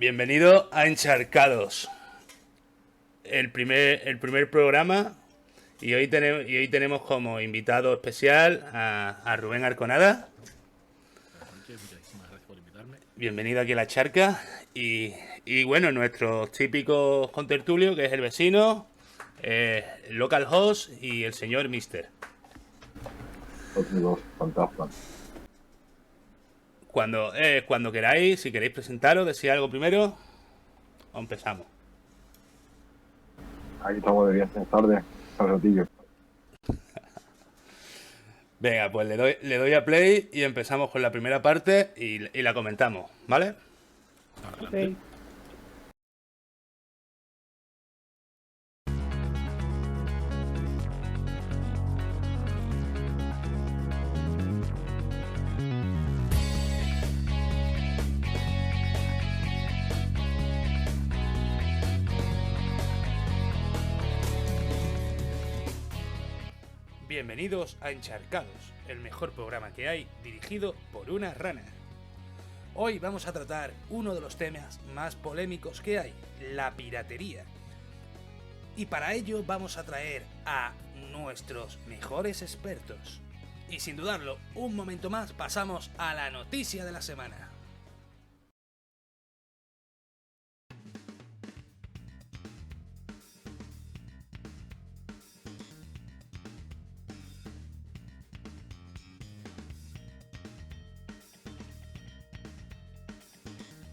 Bienvenido a Encharcados, el primer programa, y hoy tenemos como invitado especial a Rubén Arconada. Muchísimas gracias por invitarme. Bienvenido aquí a la charca. Y bueno, nuestros típicos contertulios, que es el vecino, el local host y el señor Mister. Otros dos fantasmas. Cuando queráis, si queréis presentaros, decir algo primero, o empezamos. Aquí estamos de viernes tarde, al ratillo. Venga, pues le doy a play y empezamos con la primera parte y la comentamos, ¿vale? Adelante. Bienvenidos a Encharcados, el mejor programa que hay, dirigido por una rana. Hoy vamos a tratar uno de los temas más polémicos que hay, la piratería. Y para ello vamos a traer a nuestros mejores expertos. Y sin dudarlo, un momento más pasamos a la noticia de la semana.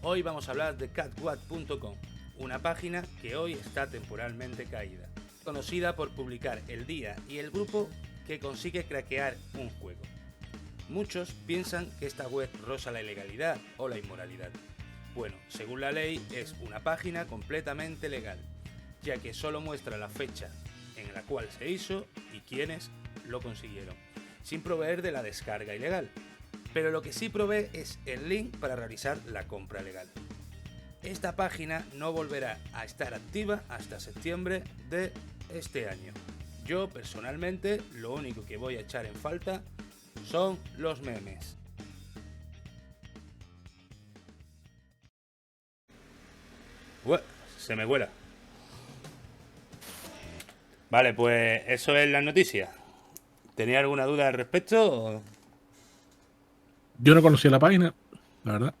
Hoy vamos a hablar de catwat.com, una página que hoy está temporalmente caída, conocida por publicar el día y el grupo que consigue craquear un juego. Muchos piensan que esta web roza la ilegalidad o la inmoralidad. Bueno, según la ley es una página completamente legal, ya que solo muestra la fecha en la cual se hizo y quiénes lo consiguieron, sin proveer de la descarga ilegal. Pero lo que sí provee es el link para realizar la compra legal. Esta página no volverá a estar activa hasta septiembre de este año. Yo personalmente lo único que voy a echar en falta son los memes. Se me vuela. Vale, pues eso es la noticia. ¿Tenía alguna duda al respecto? Yo no conocía la página, la verdad.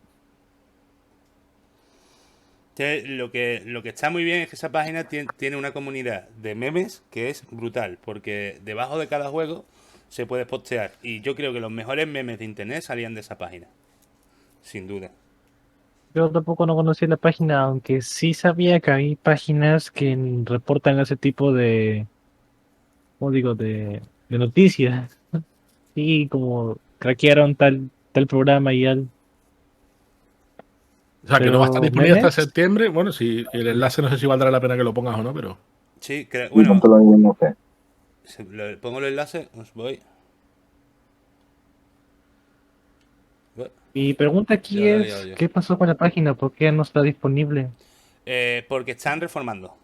Lo que está muy bien es que esa página tiene una comunidad de memes que es brutal, porque debajo de cada juego se puede postear. Y yo creo que los mejores memes de internet salían de esa página, sin duda. Yo tampoco no conocía la página, aunque sí sabía que hay páginas que reportan ese tipo de, ¿cómo digo?, de noticias. Sí, como craquearon tal programa y al. O sea, que no va a estar Pero disponible hasta memes, septiembre. Bueno, si el enlace no sé si valdrá la pena que lo pongas o no, pero... Sí, Y bueno, ponte lo mismo, no sé. pongo el enlace, os voy. mi pregunta aquí Ya la he liado es, yo. ¿qué pasó con la página? ¿Por qué no está disponible? Porque están reformando.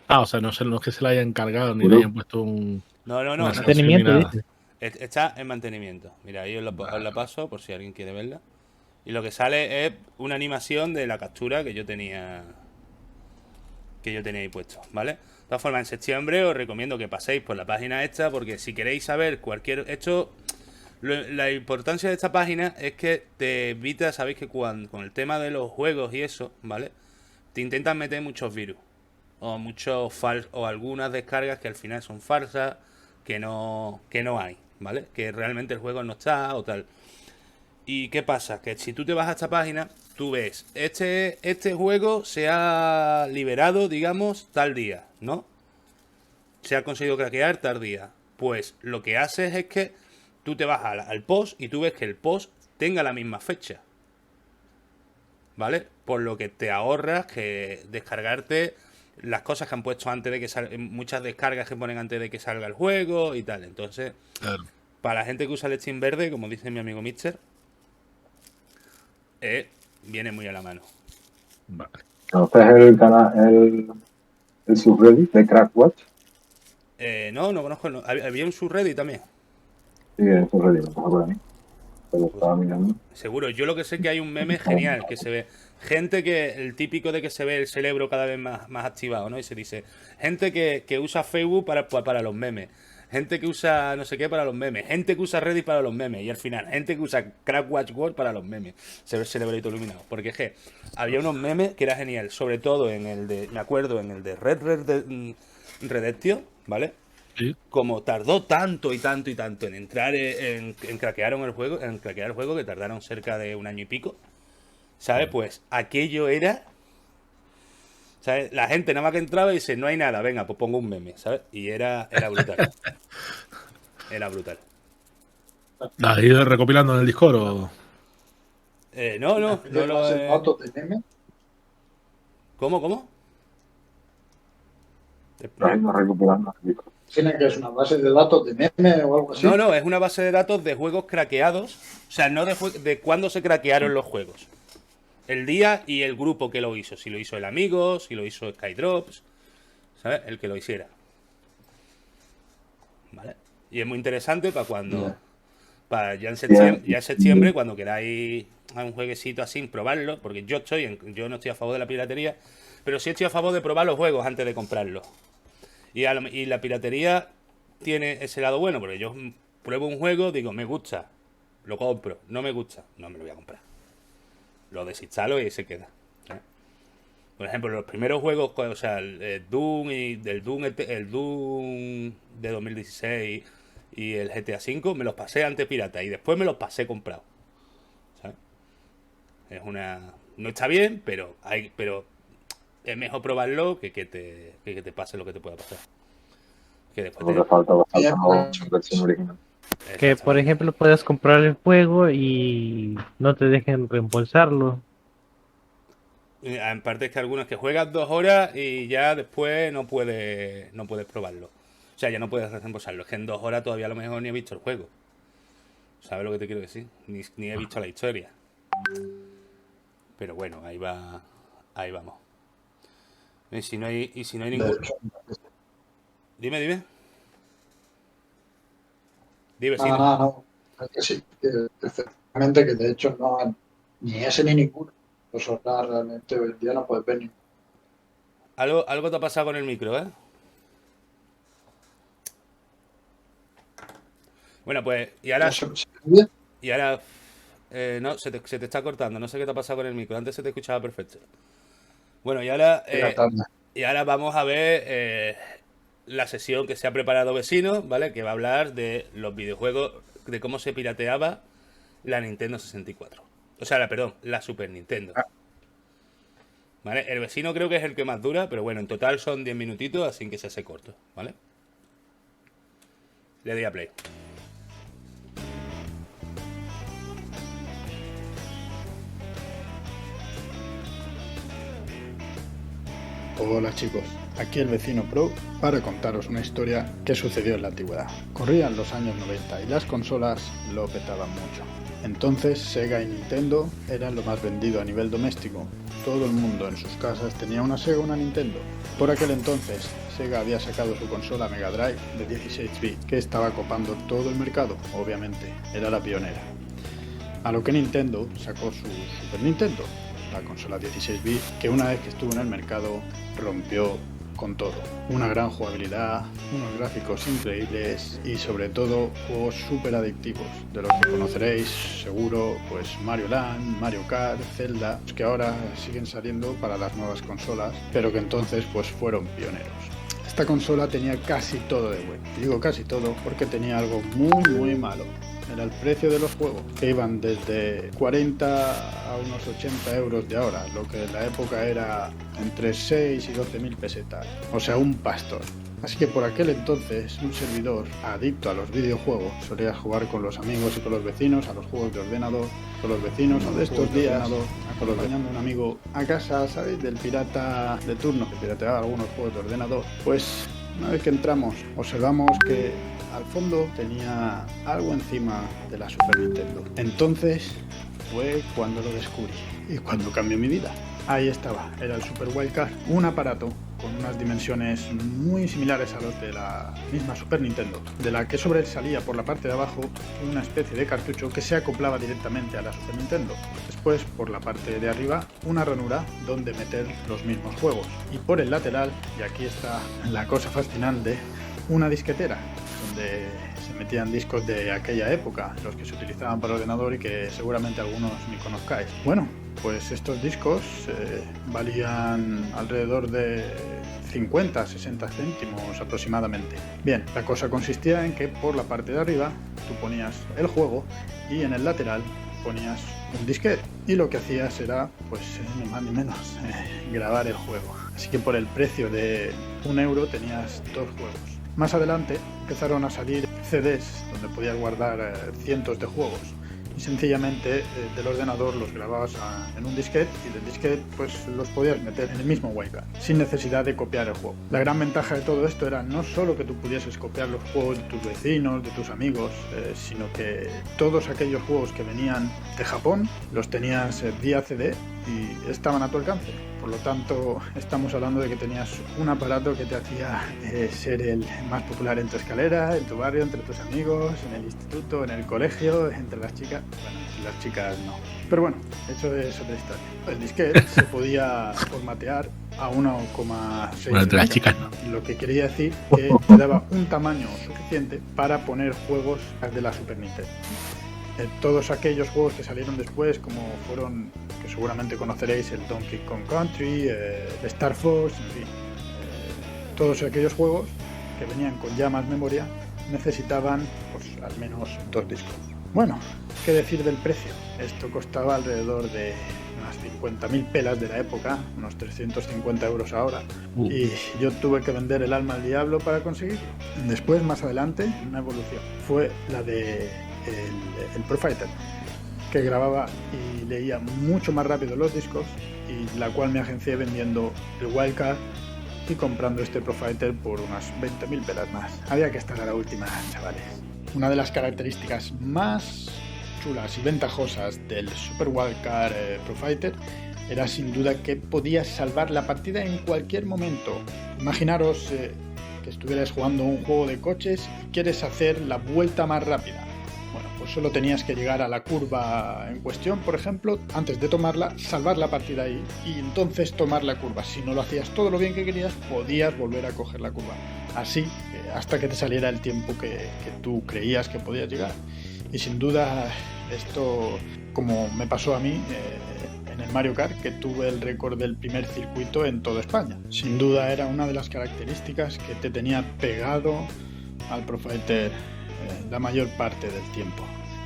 Ah, o sea, no es que se la hayan encargado ni le Bueno. hayan puesto una sanción ni Mantenimiento, nada. dice. Está en mantenimiento. Mira, ahí os la paso por si alguien quiere verla. Y lo que sale es una animación de la captura que yo tenía ahí puesto, ¿vale? De todas formas, en septiembre os recomiendo que paséis por la página esta, porque si queréis saber la importancia de esta página es que te evita, sabéis que con el tema de los juegos y eso, ¿vale? Te intentan meter muchos virus o o algunas descargas que al final son falsas, que no hay, ¿vale? Que realmente el juego no está o tal. ¿Y qué pasa? Que si tú te vas a esta página, tú ves, este juego se ha liberado, digamos, tal día, ¿no? Se ha conseguido craquear tal día. Pues lo que haces es que tú te vas al post y tú ves que el post tenga la misma fecha. ¿Vale? Por lo que te ahorras que descargarte las cosas que han puesto antes de que salga, muchas descargas que ponen antes de que salga el juego y tal. Entonces, Claro. para la gente que usa el Steam verde, como dice mi amigo Mister, viene muy a la mano. Vale. ¿Conoces el canal, el subreddit de Crackwatch? No conozco. Había un subreddit también. Sí, el subreddit, no pasa por ahí. lo estaba mirando. Seguro, yo lo que sé es que hay un meme genial, que se ve gente el típico de que se ve el cerebro cada vez más activado, ¿no? Y se dice, gente que usa Facebook para los memes, gente que usa no sé qué para los memes, gente que usa Reddit para los memes, y al final, gente que usa Crackwatch World para los memes. Se ve el cerebrito iluminado. Porque es que había unos memes que era genial, sobre todo en el de, me acuerdo, en el de Redemption, ¿vale? Sí. Como tardó tanto y tanto y tanto en entrar en craquear el juego, que tardaron cerca de un año y pico, ¿sabes? Pues aquello era, ¿sabes? La gente nada más que entraba y dice, no hay nada, venga, pues pongo un meme, ¿sabes? Y era brutal. Era brutal. ¿La has ido recopilando en el Discord o...? No lo datos de meme. ¿Cómo? Está ido recuperando el disco. Tiene que es una base de datos de meme o algo así. No, es una base de datos de juegos craqueados. O sea, no de cuándo se craquearon los juegos. El día y el grupo que lo hizo. Si lo hizo el amigo, si lo hizo Skydrops, ¿sabes? El que lo hiciera. ¿Vale? Y es muy interesante para cuando... Para ya en septiembre, cuando queráis a un jueguecito así, probarlo. Porque yo no estoy a favor de la piratería, pero sí estoy a favor de probar los juegos antes de comprarlos. Y la piratería tiene ese lado bueno, porque yo pruebo un juego, digo, me gusta, lo compro, no me gusta, no me lo voy a comprar. Lo desinstalo y ahí se queda. ¿Eh? Por ejemplo, los primeros juegos, o sea, el Doom el Doom de 2016 y el GTA V, me los pasé antes pirata y después me los pasé comprado. ¿Sabes? No está bien, pero es mejor probarlo que te pase lo que te pueda pasar. Que después Porque falta bastante la versión original. Que, por ejemplo, puedas comprar el juego y no te dejen reembolsarlo. En parte es que algunos que juegas 2 horas y ya después no puedes probarlo. O sea, ya no puedes reembolsarlo. Es que en 2 horas todavía a lo mejor ni he visto el juego. ¿Sabes lo que te quiero decir? Ni he visto la historia. Pero bueno, ahí vamos. Y si no hay ningún... Dime. Dime, sí. No. Es que sí, que efectivamente que de hecho no hay ni ese ni ninguno. Los horarios realmente hoy en día no puedes ver ni. Algo te ha pasado con el micro, ¿eh? Bueno, pues, y ahora... no, se te está cortando. No sé qué te ha pasado con el micro. Antes se te escuchaba perfecto. Bueno, y ahora vamos a ver la sesión que se ha preparado Vecino, ¿vale? Que va a hablar de los videojuegos, de cómo se pirateaba la Nintendo 64. O sea, la Super Nintendo. ¿Vale? El Vecino creo que es el que más dura, pero bueno, en total son 10 minutitos, así que se hace corto, ¿vale? Le doy a play. Hola chicos, aquí el Vecino Pro para contaros una historia que sucedió en la antigüedad. Corrían los años 90 y las consolas lo petaban mucho. Entonces Sega y Nintendo eran lo más vendido a nivel doméstico. Todo el mundo en sus casas tenía una Sega o una Nintendo. Por aquel entonces Sega había sacado su consola Mega Drive de 16 bits que estaba copando todo el mercado, obviamente, era la pionera. A lo que Nintendo sacó su Super Nintendo, la consola 16 bits, que una vez que estuvo en el mercado rompió con todo. Una gran jugabilidad, unos gráficos increíbles y sobre todo juegos súper adictivos, de los que conoceréis seguro, pues Mario Land, Mario Kart, Zelda, que ahora siguen saliendo para las nuevas consolas, pero que entonces pues fueron pioneros. Esta consola tenía casi todo de bueno. Digo casi todo porque tenía algo muy malo. Era el precio de los juegos, que iban desde 40 a unos 80 euros de ahora, lo que en la época era entre 6 y 12.000 pesetas, o sea, un pastor. Así que por aquel entonces, un servidor adicto a los videojuegos solía jugar con los amigos y con los vecinos a los juegos de ordenador, con los vecinos o de estos días, acompañando a un amigo a casa, ¿sabéis? Del pirata de turno, que pirateaba algunos juegos de ordenador. Pues una vez que entramos, observamos que al fondo tenía algo encima de la Super Nintendo. Entonces fue cuando lo descubrí y cuando cambió mi vida. Ahí estaba, era el Super Wildcard, un aparato con unas dimensiones muy similares a los de la misma Super Nintendo, de la que sobresalía por la parte de abajo una especie de cartucho que se acoplaba directamente a la Super Nintendo. Después, por la parte de arriba, una ranura donde meter los mismos juegos. Y por el lateral, y aquí está la cosa fascinante, una disquetera, donde se metían discos de aquella época, los que se utilizaban para ordenador y que seguramente algunos ni conozcáis. Bueno, pues estos discos valían alrededor de 50-60 céntimos aproximadamente. Bien, la cosa consistía en que por la parte de arriba tú ponías el juego y en el lateral ponías un disquete, y lo que hacías era, pues ni más ni menos, grabar el juego. Así que por el precio de 1 euro tenías 2 juegos. Más adelante empezaron a salir CDs donde podías guardar cientos de juegos, y sencillamente del ordenador los grababas en un disquete, y del disquete pues los podías meter en el mismo wildcard sin necesidad de copiar el juego. La gran ventaja de todo esto era no solo que tú pudieses copiar los juegos de tus vecinos, de tus amigos, sino que todos aquellos juegos que venían de Japón los tenías vía CD y estaban a tu alcance. Por lo tanto, estamos hablando de que tenías un aparato que te hacía ser el más popular en tu escalera, en tu barrio, entre tus amigos, en el instituto, en el colegio, entre las chicas. Bueno, entre las chicas no. Pero bueno, eso es otra historia. El disquete se podía formatear a 1,6. Bueno, entre las chicas no. Lo que quería decir que te daba un tamaño suficiente para poner juegos de la Super Nintendo. Todos aquellos juegos que salieron después, como fueron, que seguramente conoceréis, el Donkey Kong Country, el Star Fox, en fin, todos aquellos juegos que venían con ya más memoria necesitaban pues al menos 2 discos. Bueno, ¿qué decir del precio? Esto costaba alrededor de unas 50.000 pelas de la época, unos 350 euros ahora, y yo tuve que vender el alma al diablo para conseguirlo. Después, más adelante, una evolución fue la de el Pro Fighter, que grababa y leía mucho más rápido los discos, y la cual me agencié vendiendo el Wildcard y comprando este Pro Fighter por unas 20.000 pelas más. Había que estar a la última, chavales. Una de las características más chulas y ventajosas del Super Wildcard Pro Fighter era sin duda que podías salvar la partida en cualquier momento. Imaginaros que estuvieras jugando un juego de coches y quieres hacer la vuelta más rápida. Bueno, pues solo tenías que llegar a la curva en cuestión, por ejemplo, antes de tomarla, salvar la partida ahí y entonces tomar la curva. Si no lo hacías todo lo bien que querías, podías volver a coger la curva. Así, hasta que te saliera el tiempo que tú creías que podías llegar. Y sin duda, esto, como me pasó a mí en el Mario Kart, que tuve el récord del primer circuito en toda España. Sin duda era una de las características que te tenía pegado al Pro Fighter la mayor parte del tiempo.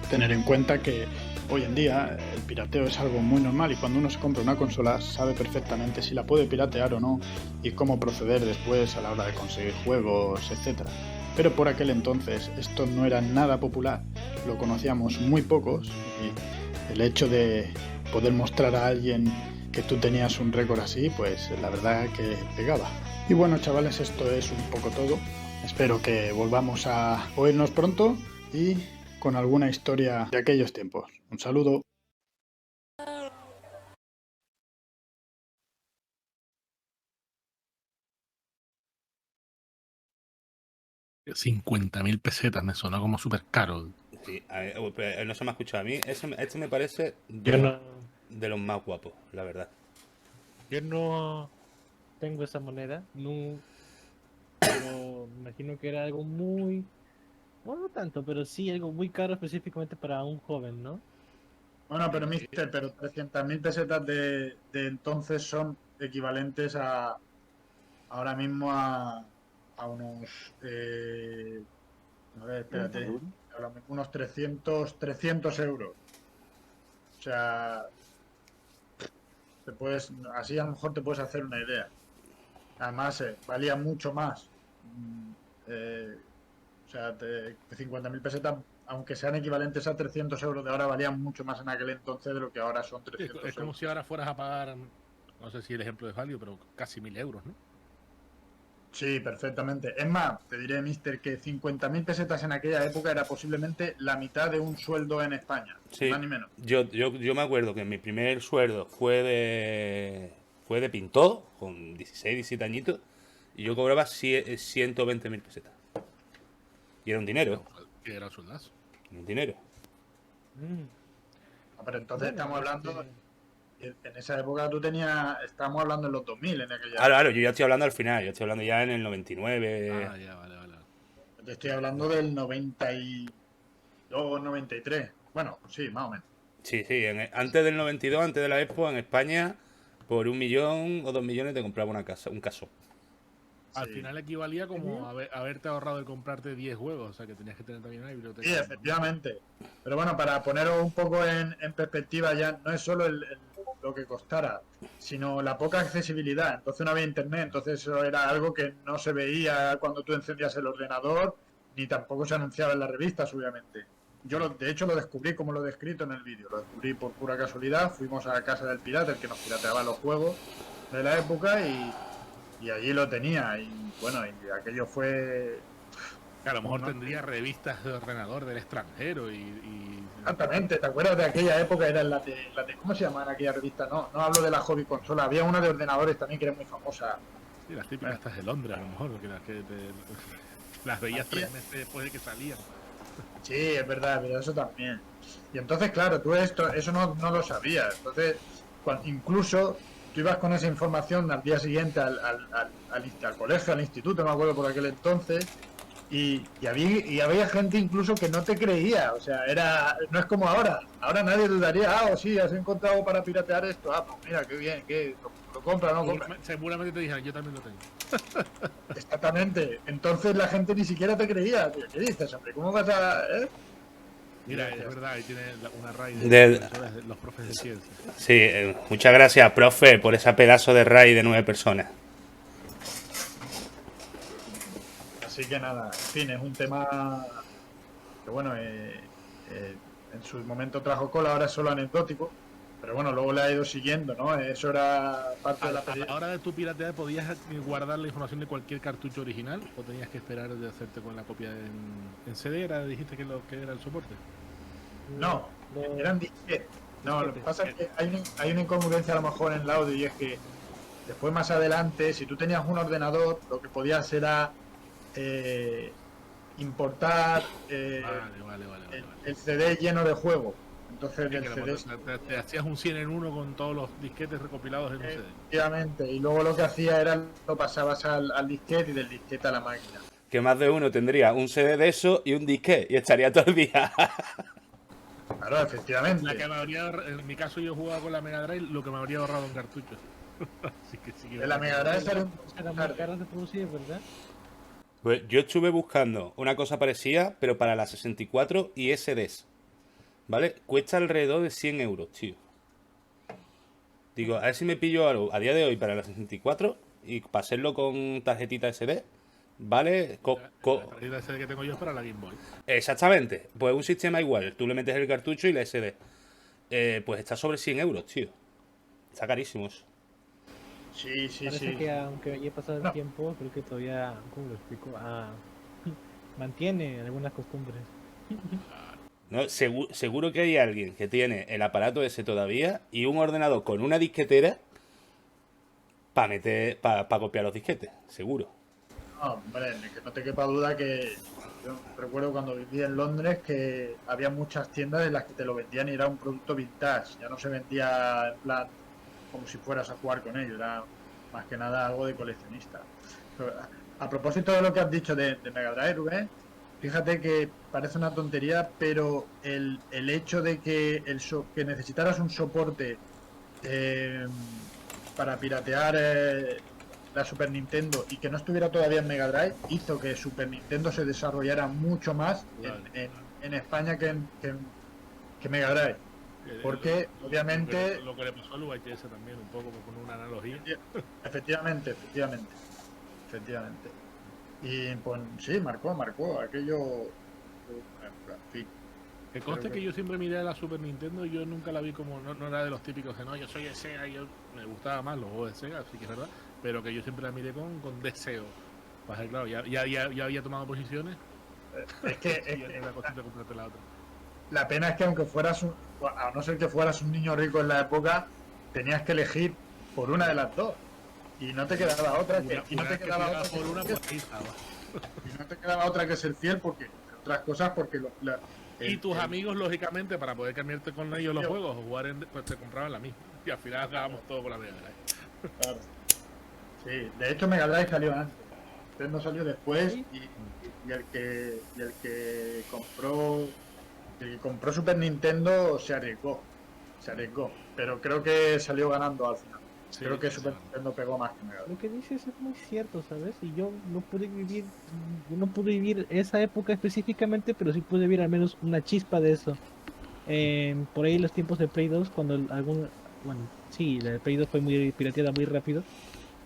Tener en cuenta que hoy en día el pirateo es algo muy normal, y cuando uno se compra una consola sabe perfectamente si la puede piratear o no y cómo proceder después a la hora de conseguir juegos, etc. Pero por aquel entonces esto no era nada popular, lo conocíamos muy pocos, y el hecho de poder mostrar a alguien que tú tenías un récord así, pues la verdad que pegaba. Y bueno, chavales, esto es un poco todo. Espero que volvamos a oírnos pronto y con alguna historia de aquellos tiempos. Un saludo. $50.000 pesetas, me sonó como súper caro. Sí, pero no se me ha escuchado a mí. Este me parece de los más guapos, la verdad. Yo no tengo esa moneda, no, pero me imagino que era algo muy, bueno, no tanto, pero sí algo muy caro específicamente para un joven, ¿no? Bueno, pero mister, pero 300.000 pesetas de entonces son equivalentes a ahora mismo a unos a ver, espérate, unos 300 euros. O sea, así a lo mejor te puedes hacer una idea. Además, valía mucho más. O sea, 50.000 pesetas, aunque sean equivalentes a 300 euros de ahora, valían mucho más en aquel entonces de lo que ahora son 300 euros. Es como si ahora fueras a pagar, no sé si el ejemplo es válido, pero casi 1.000 euros, ¿no? Sí, perfectamente. Es más, te diré, mister, que 50.000 pesetas en aquella época era posiblemente la mitad de un sueldo en España, ni Sí, más ni menos. yo me acuerdo que mi primer sueldo fue de pintor, con 16, 17 añitos, y yo cobraba 120.000 pesetas. Y era un dinero, Que era un soldazo. un dinero. Mm, No, pero entonces bueno, estamos hablando, en esa época estamos hablando en los 2000, en aquella Claro, época. claro, yo ya estoy hablando al final, yo estoy hablando ya en el 99. Ah, ya, vale, vale. Te estoy hablando del 92, 93. Bueno, sí, más o menos. Sí, sí, antes del 92, antes de la Expo, en España, por 1 millón o 2 millones te compraba una casa, un caso. Al Sí. final equivalía como haberte ahorrado el comprarte 10 juegos, o sea que tenías que tener también una biblioteca. Sí, efectivamente. Pero bueno, para poneros un poco en perspectiva ya, no es solo lo que costara, sino la poca accesibilidad. Entonces no había internet, entonces eso era algo que no se veía cuando tú encendías el ordenador, ni tampoco se anunciaba en las revistas, obviamente. De hecho, lo descubrí como lo he descrito en el vídeo. Lo descubrí por pura casualidad. Fuimos a la casa del pirata, el que nos pirateaba los juegos de la época, y allí lo tenía. Y bueno, y aquello fue... Que a lo mejor No. tendría revistas de ordenador del extranjero y Exactamente, ¿te acuerdas de aquella época? Eran las de ¿cómo se llamaban aquella revista? No hablo de la hobby consola, había una de ordenadores también que era muy famosa. sí, las típicas estas de Londres, a lo mejor, las veías Así 3 es. meses después de que salían. Sí, es verdad, pero eso también. Y entonces, claro, tú eso no lo sabías. Entonces, incluso tú ibas con esa información al día siguiente al colegio, al instituto, no me acuerdo por aquel entonces, y había gente incluso que no te creía. O sea, no es como ahora. Ahora nadie dudaría, o sí, has encontrado para piratear esto. Pues mira, qué bien, lo compra, no compra. Seguramente te dijeron, yo también lo tengo. Exactamente. Entonces la gente ni siquiera te creía. Tío, ¿qué dices, hombre? ¿Cómo vas a...? Mira, Gracias. es verdad, ahí tiene una raíz De- los profes de ciencia. Sí, muchas gracias, profe, por ese pedazo de raid de 9 personas. Así que nada, en fin, es un tema que bueno, en su momento trajo cola, ahora es solo anecdótico, pero bueno, luego le ha ido siguiendo, ¿no? Eso era parte de la A la pelea. hora de tu piratear, ¿podías guardar la información de cualquier cartucho original o tenías que esperar de hacerte con la copia en CD? ¿Dijiste que era el soporte? No, eran disquetes. No, lo que Disquetes. pasa es que hay una incongruencia a lo mejor en el audio, y es que después más adelante, si tú tenías un ordenador, lo que podías era importar Vale. el CD lleno de juego. Entonces Sí, del que a lo CD mejor te hacías un 100 en 1 con todos los disquetes recopilados en un CD. efectivamente, y luego lo que hacía era lo pasabas al disquete y del disquete a la máquina. Que más de uno tendría un CD de eso y un disque y estaría todo el día. Claro, efectivamente. La que me habría, en mi caso yo jugaba con la Mega Drive, lo que me habría ahorrado en cartuchos. Así que sí que De la Mega Drive sale un Era muy caro de producir, ¿verdad? Pues yo estuve buscando una cosa parecida, pero para la 64 y SDs. ¿Vale? Cuesta alrededor de 100 euros, tío. Digo, a ver si me pillo algo a día de hoy para la 64 y para hacerlo con tarjetita SD. ¿Vale? la tarjeta SD que tengo yo es para la Game Boy. Exactamente. Pues un sistema igual. Tú le metes el cartucho y la SD. Pues está sobre 100 euros, tío. Está carísimo eso. Sí, sí, Parece sí. que aunque haya pasado el No. tiempo, creo que todavía, ¿cómo lo explico? Mantiene algunas costumbres. ¿No? Seguro que hay alguien que tiene el aparato ese todavía y un ordenador con una disquetera para copiar los disquetes. Seguro. No, hombre, que no te quepa duda que yo recuerdo cuando viví en Londres que había muchas tiendas en las que te lo vendían y era un producto vintage. Ya no se vendía en plan como si fueras a jugar con ello, era más que nada algo de coleccionista. Pero, a propósito de lo que has dicho de Mega Drive, Rubén, fíjate que parece una tontería, pero el hecho de que, que necesitaras un soporte para piratear la Super Nintendo y que no estuviera todavía en Mega Drive hizo que Super Nintendo se desarrollara mucho más en España que Mega Drive. Porque, obviamente... Lo que le pasó al VHS también, un poco con una analogía. Efectivamente. Y pues sí, marcó aquello. En fin. Que conste que yo siempre miré a la Super Nintendo y yo nunca la vi como, no era de los típicos que no, yo soy de Sega y yo me gustaba más los juegos de Sega, así que es verdad, pero que yo siempre la miré con deseo Pasa que, claro, ya había tomado posiciones Es que, y ya era cosita de comprarte la otra. la pena es que aunque fueras a no ser que fueras un niño rico en la época, tenías que elegir por una de las dos. Y no te quedaba otra que, y no te quedaba otra por una, que, pues ahí estaba. y no te quedaba otra que ser fiel porque, entre otras cosas, porque Y tus amigos, lógicamente, para poder cambiarte con ellos los juegos o jugar, pues te compraban la misma. Y al final acabamos todo con la Mega Drive. Claro. Sí, de hecho Mega Drive salió antes. Nintendo salió después y el que compró Super Nintendo se arriesgó. Pero creo que salió ganando al final. Sí, creo que sí, Super sí. Nintendo pegó más que Mega Drive. Lo que dices es muy cierto, ¿sabes? Y yo no pude vivir esa época específicamente, pero sí pude vivir al menos una chispa de eso. Por ahí los tiempos de Play 2, cuando bueno, sí, la de Play 2 fue muy pirateada muy rápido,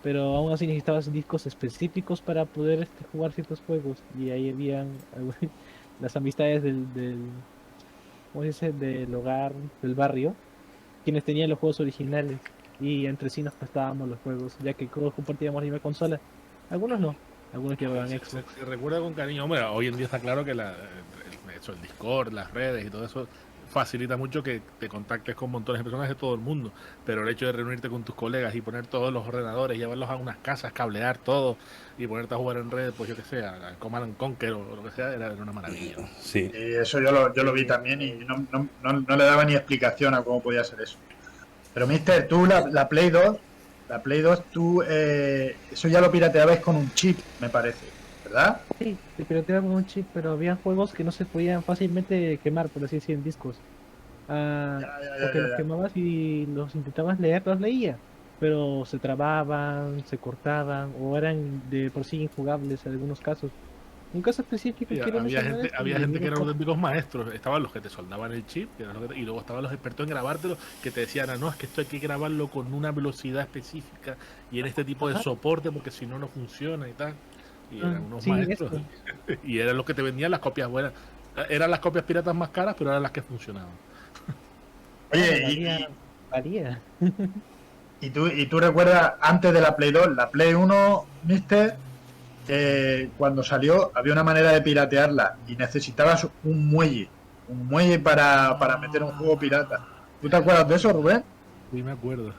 pero aún así necesitabas discos específicos para poder jugar ciertos juegos. Y ahí habían las amistades ¿cómo se dice? Del hogar, del barrio, quienes tenían los juegos originales. Y entre sí nos prestábamos los juegos, ya que todos compartíamos la misma consola. Algunos no, algunos llevaban Xbox. Se recuerda con cariño. Hombre, hoy en día está claro que el Discord, las redes y todo eso facilita mucho que te contactes con montones de personas de todo el mundo, pero el hecho de reunirte con tus colegas y poner todos los ordenadores, llevarlos a unas casas, cablear todo y ponerte a jugar en red, pues yo que sé, a Command and Conquer o lo que sea, era una maravilla. Sí. Y eso yo lo vi también y no le daba ni explicación a cómo podía ser eso. Pero Mister, tú la Play 2, tú eso ya lo pirateabas con un chip, me parece, ¿verdad? Sí, se pirateaba con un chip, pero había juegos que no se podían fácilmente quemar, por así decir, en discos. Porque los quemabas y los intentabas leer, los leía, pero se trababan, se cortaban o eran de por sí injugables en algunos casos. Un caso específico Sí, quiero había mencionar gente, es había el gente que Nintendo eran auténticos maestros. Estaban los que te soldaban el chip, y luego estaban los expertos en grabártelo, que te decían, no, es que esto hay que grabarlo con una velocidad específica y en este tipo de Ajá. soporte porque si no, no funciona y tal. Y eran unos Sí, maestros. esto. Y eran los que te vendían las copias buenas. Eran las copias piratas más caras, pero eran las que funcionaban. Oye, Varía. y tú recuerdas antes de la Play 2, la Play 1, Mister, cuando salió había una manera de piratearla y necesitabas un muelle para meter un juego pirata. ¿Tú te acuerdas de eso, Rubén? Sí, me acuerdo.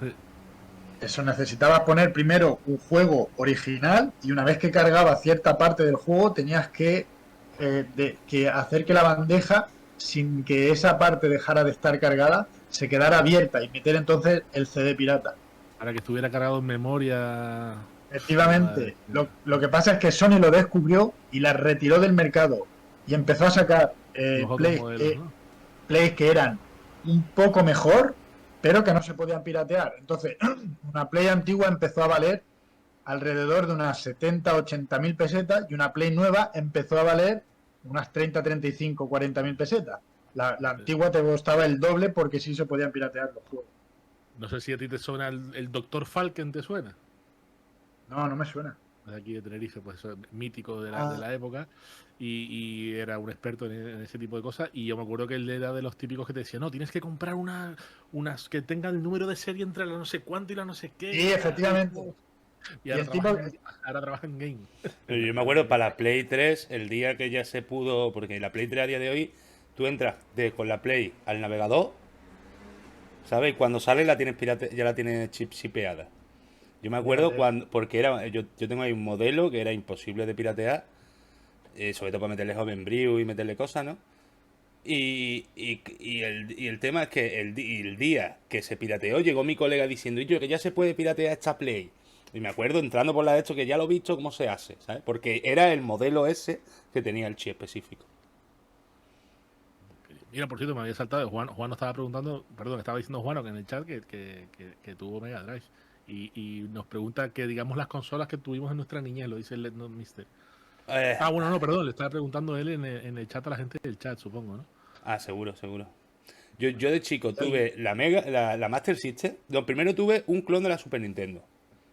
Eso, necesitabas poner primero un juego original y una vez que cargaba cierta parte del juego tenías que hacer que la bandeja, sin que esa parte dejara de estar cargada, se quedara abierta y meter entonces el CD pirata. Para que estuviera cargado en memoria. Efectivamente, lo que pasa es que Sony lo descubrió y la retiró del mercado y empezó a sacar Los otros modelos, ¿no? plays que eran un poco mejor, pero que no se podían piratear. Entonces, una Play antigua empezó a valer alrededor de unas 70-80 mil pesetas y una Play nueva empezó a valer unas 30-35-40 mil pesetas. La antigua te costaba el doble porque sí se podían piratear los juegos. No sé si a ti te suena el Dr. Falken, ¿te suena? No, no me suena. De aquí de Tenerife, pues mítico de la época, y era un experto en ese tipo de cosas. Y yo me acuerdo que él era de los típicos que te decía, no, tienes que comprar unas que tengan el número de serie entre la no sé cuánto y la no sé qué. Sí, efectivamente. Y ahora, ahora trabaja en game. Yo me acuerdo para la Play 3, el día que ya se pudo, porque la Play 3 a día de hoy, tú entras con la Play al navegador, ¿sabes? Y cuando sale la tienes ya la tienes chipeada. Yo me acuerdo porque yo tengo ahí un modelo que era imposible de piratear, sobre todo para meterle Homebrew y meterle cosas, ¿no? Y el tema es que el día que se pirateó, llegó mi colega diciendo, y yo, que ya se puede piratear esta Play. Y me acuerdo entrando por la de esto que ya lo he visto cómo se hace, ¿sabes? Porque era el modelo ese que tenía el chip específico. Mira, por cierto, me había saltado. Juan nos estaba preguntando, perdón, estaba diciendo Juan en el chat que tuvo Mega Drive. Y nos pregunta que digamos las consolas que tuvimos en nuestra niñez, lo dice el no Mister. Bueno, no, perdón, le estaba preguntando él en el chat a la gente del chat, supongo, ¿no? Seguro. Yo de chico tuve la Master System. Primero tuve un clon de la Super Nintendo,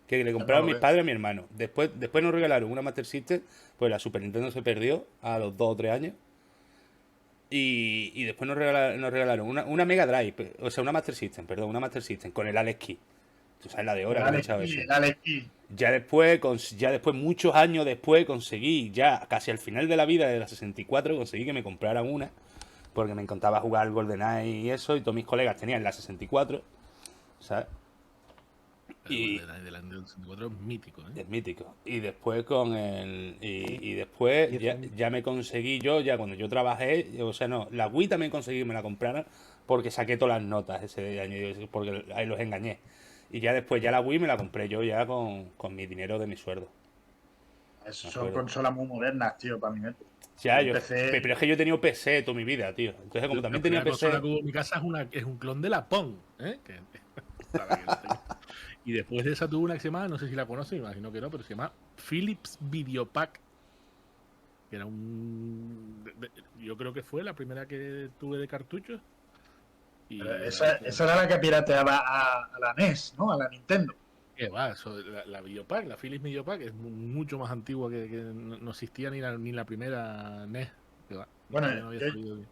que le compraron mis padres a mi hermano. Después nos regalaron una Master System, pues la Super Nintendo se perdió a los 2 o 3 años. Y después nos regalaron una Mega Drive, o sea, una Master System con el Alex Key. Tú sabes la de hora que me he echado eso. El Alex Kidd. Ya después, muchos años después, conseguí, ya casi al final de la vida de la 64, conseguí que me compraran una, porque me encantaba jugar al GoldenEye y eso, y todos mis colegas tenían la 64, ¿sabes? Y El de la 64 es mítico, ¿eh? es mítico. Y después con el. Y después ya me conseguí yo, ya cuando yo trabajé, o sea, no, la Wii también conseguí que me la compraran porque saqué todas las notas ese año, porque ahí los engañé. Y ya después, ya la Wii me la compré yo ya con mi dinero de mi sueldo. Esos Me son acuerdo. consolas muy modernas, tío, para mí. Ya, Un yo, PC. pero es que yo he tenido PC toda mi vida, tío. Entonces, como también tenía La consola PC. que hubo en mi casa es un clon de la Pong, ¿eh? Para que lo tenga. Y después de esa tuve una que se llama, no sé si la conoces, imagino que no, pero se llama Philips Videopack. Que era yo creo que fue la primera que tuve de cartuchos. Y Esa era la que pirateaba a la NES, ¿no? A la Nintendo. ¿Qué va? Eso, la Videopack, la Philips Videopack es mucho más antigua que no existía ni la primera NES. ¿Qué va? Bueno, No había salido bien.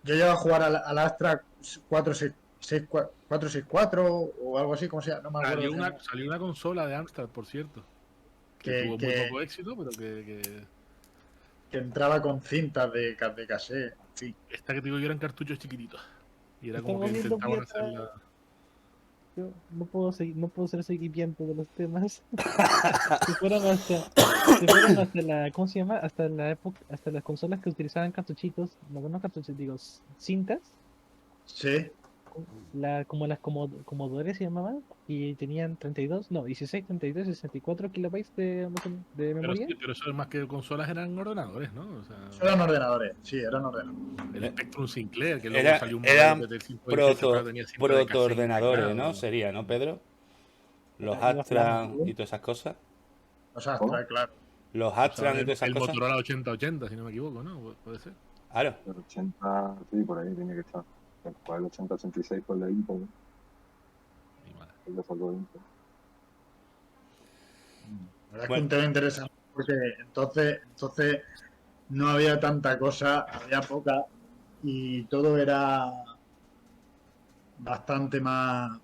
Yo llego a jugar al Astra 464 o algo así, como sea, no me acuerdo. Salió una consola de Amstrad, por cierto. Que tuvo muy poco éxito, pero que entraba con cintas de cassette. Sí. esta que te digo yo eran cartuchos chiquititos. Y era Estamos como que viendo intentaban pieza. hacerla. Yo no puedo hacer seguimiento de los temas. Se fueron hasta la, ¿cómo se llama? Hasta la época, hasta las consolas que utilizaban cartuchitos, no cartuchitos, digo, cintas, Sí. como las Commodore se llamaban, y tenían 16, 32, 64 kilobytes de memoria. Pero eso es más que consolas, eran ordenadores, ¿no? O sea, Eran ordenadores, sí, eran ordenadores. el Spectrum Sinclair, que luego Era, salió un eran modelo del 128, pero tenía cinta de cassette protoordenadores, ¿no? integrado. Sería, ¿no, Pedro? Los Ah, Astran ¿no? y todas esas cosas. O sea, ¿Cómo? claro. Los O sea, Astran y todas esas el cosas. Motorola 8080, si no me equivoco, ¿no? Puede ser. Claro. El 80, sí, por ahí tiene que estar. El 80-86 fue el de Intel, Y mal. el de sacó Intel. La verdad es que Bueno. un tema interesante porque entonces no había tanta cosa, había poca y todo era bastante más, o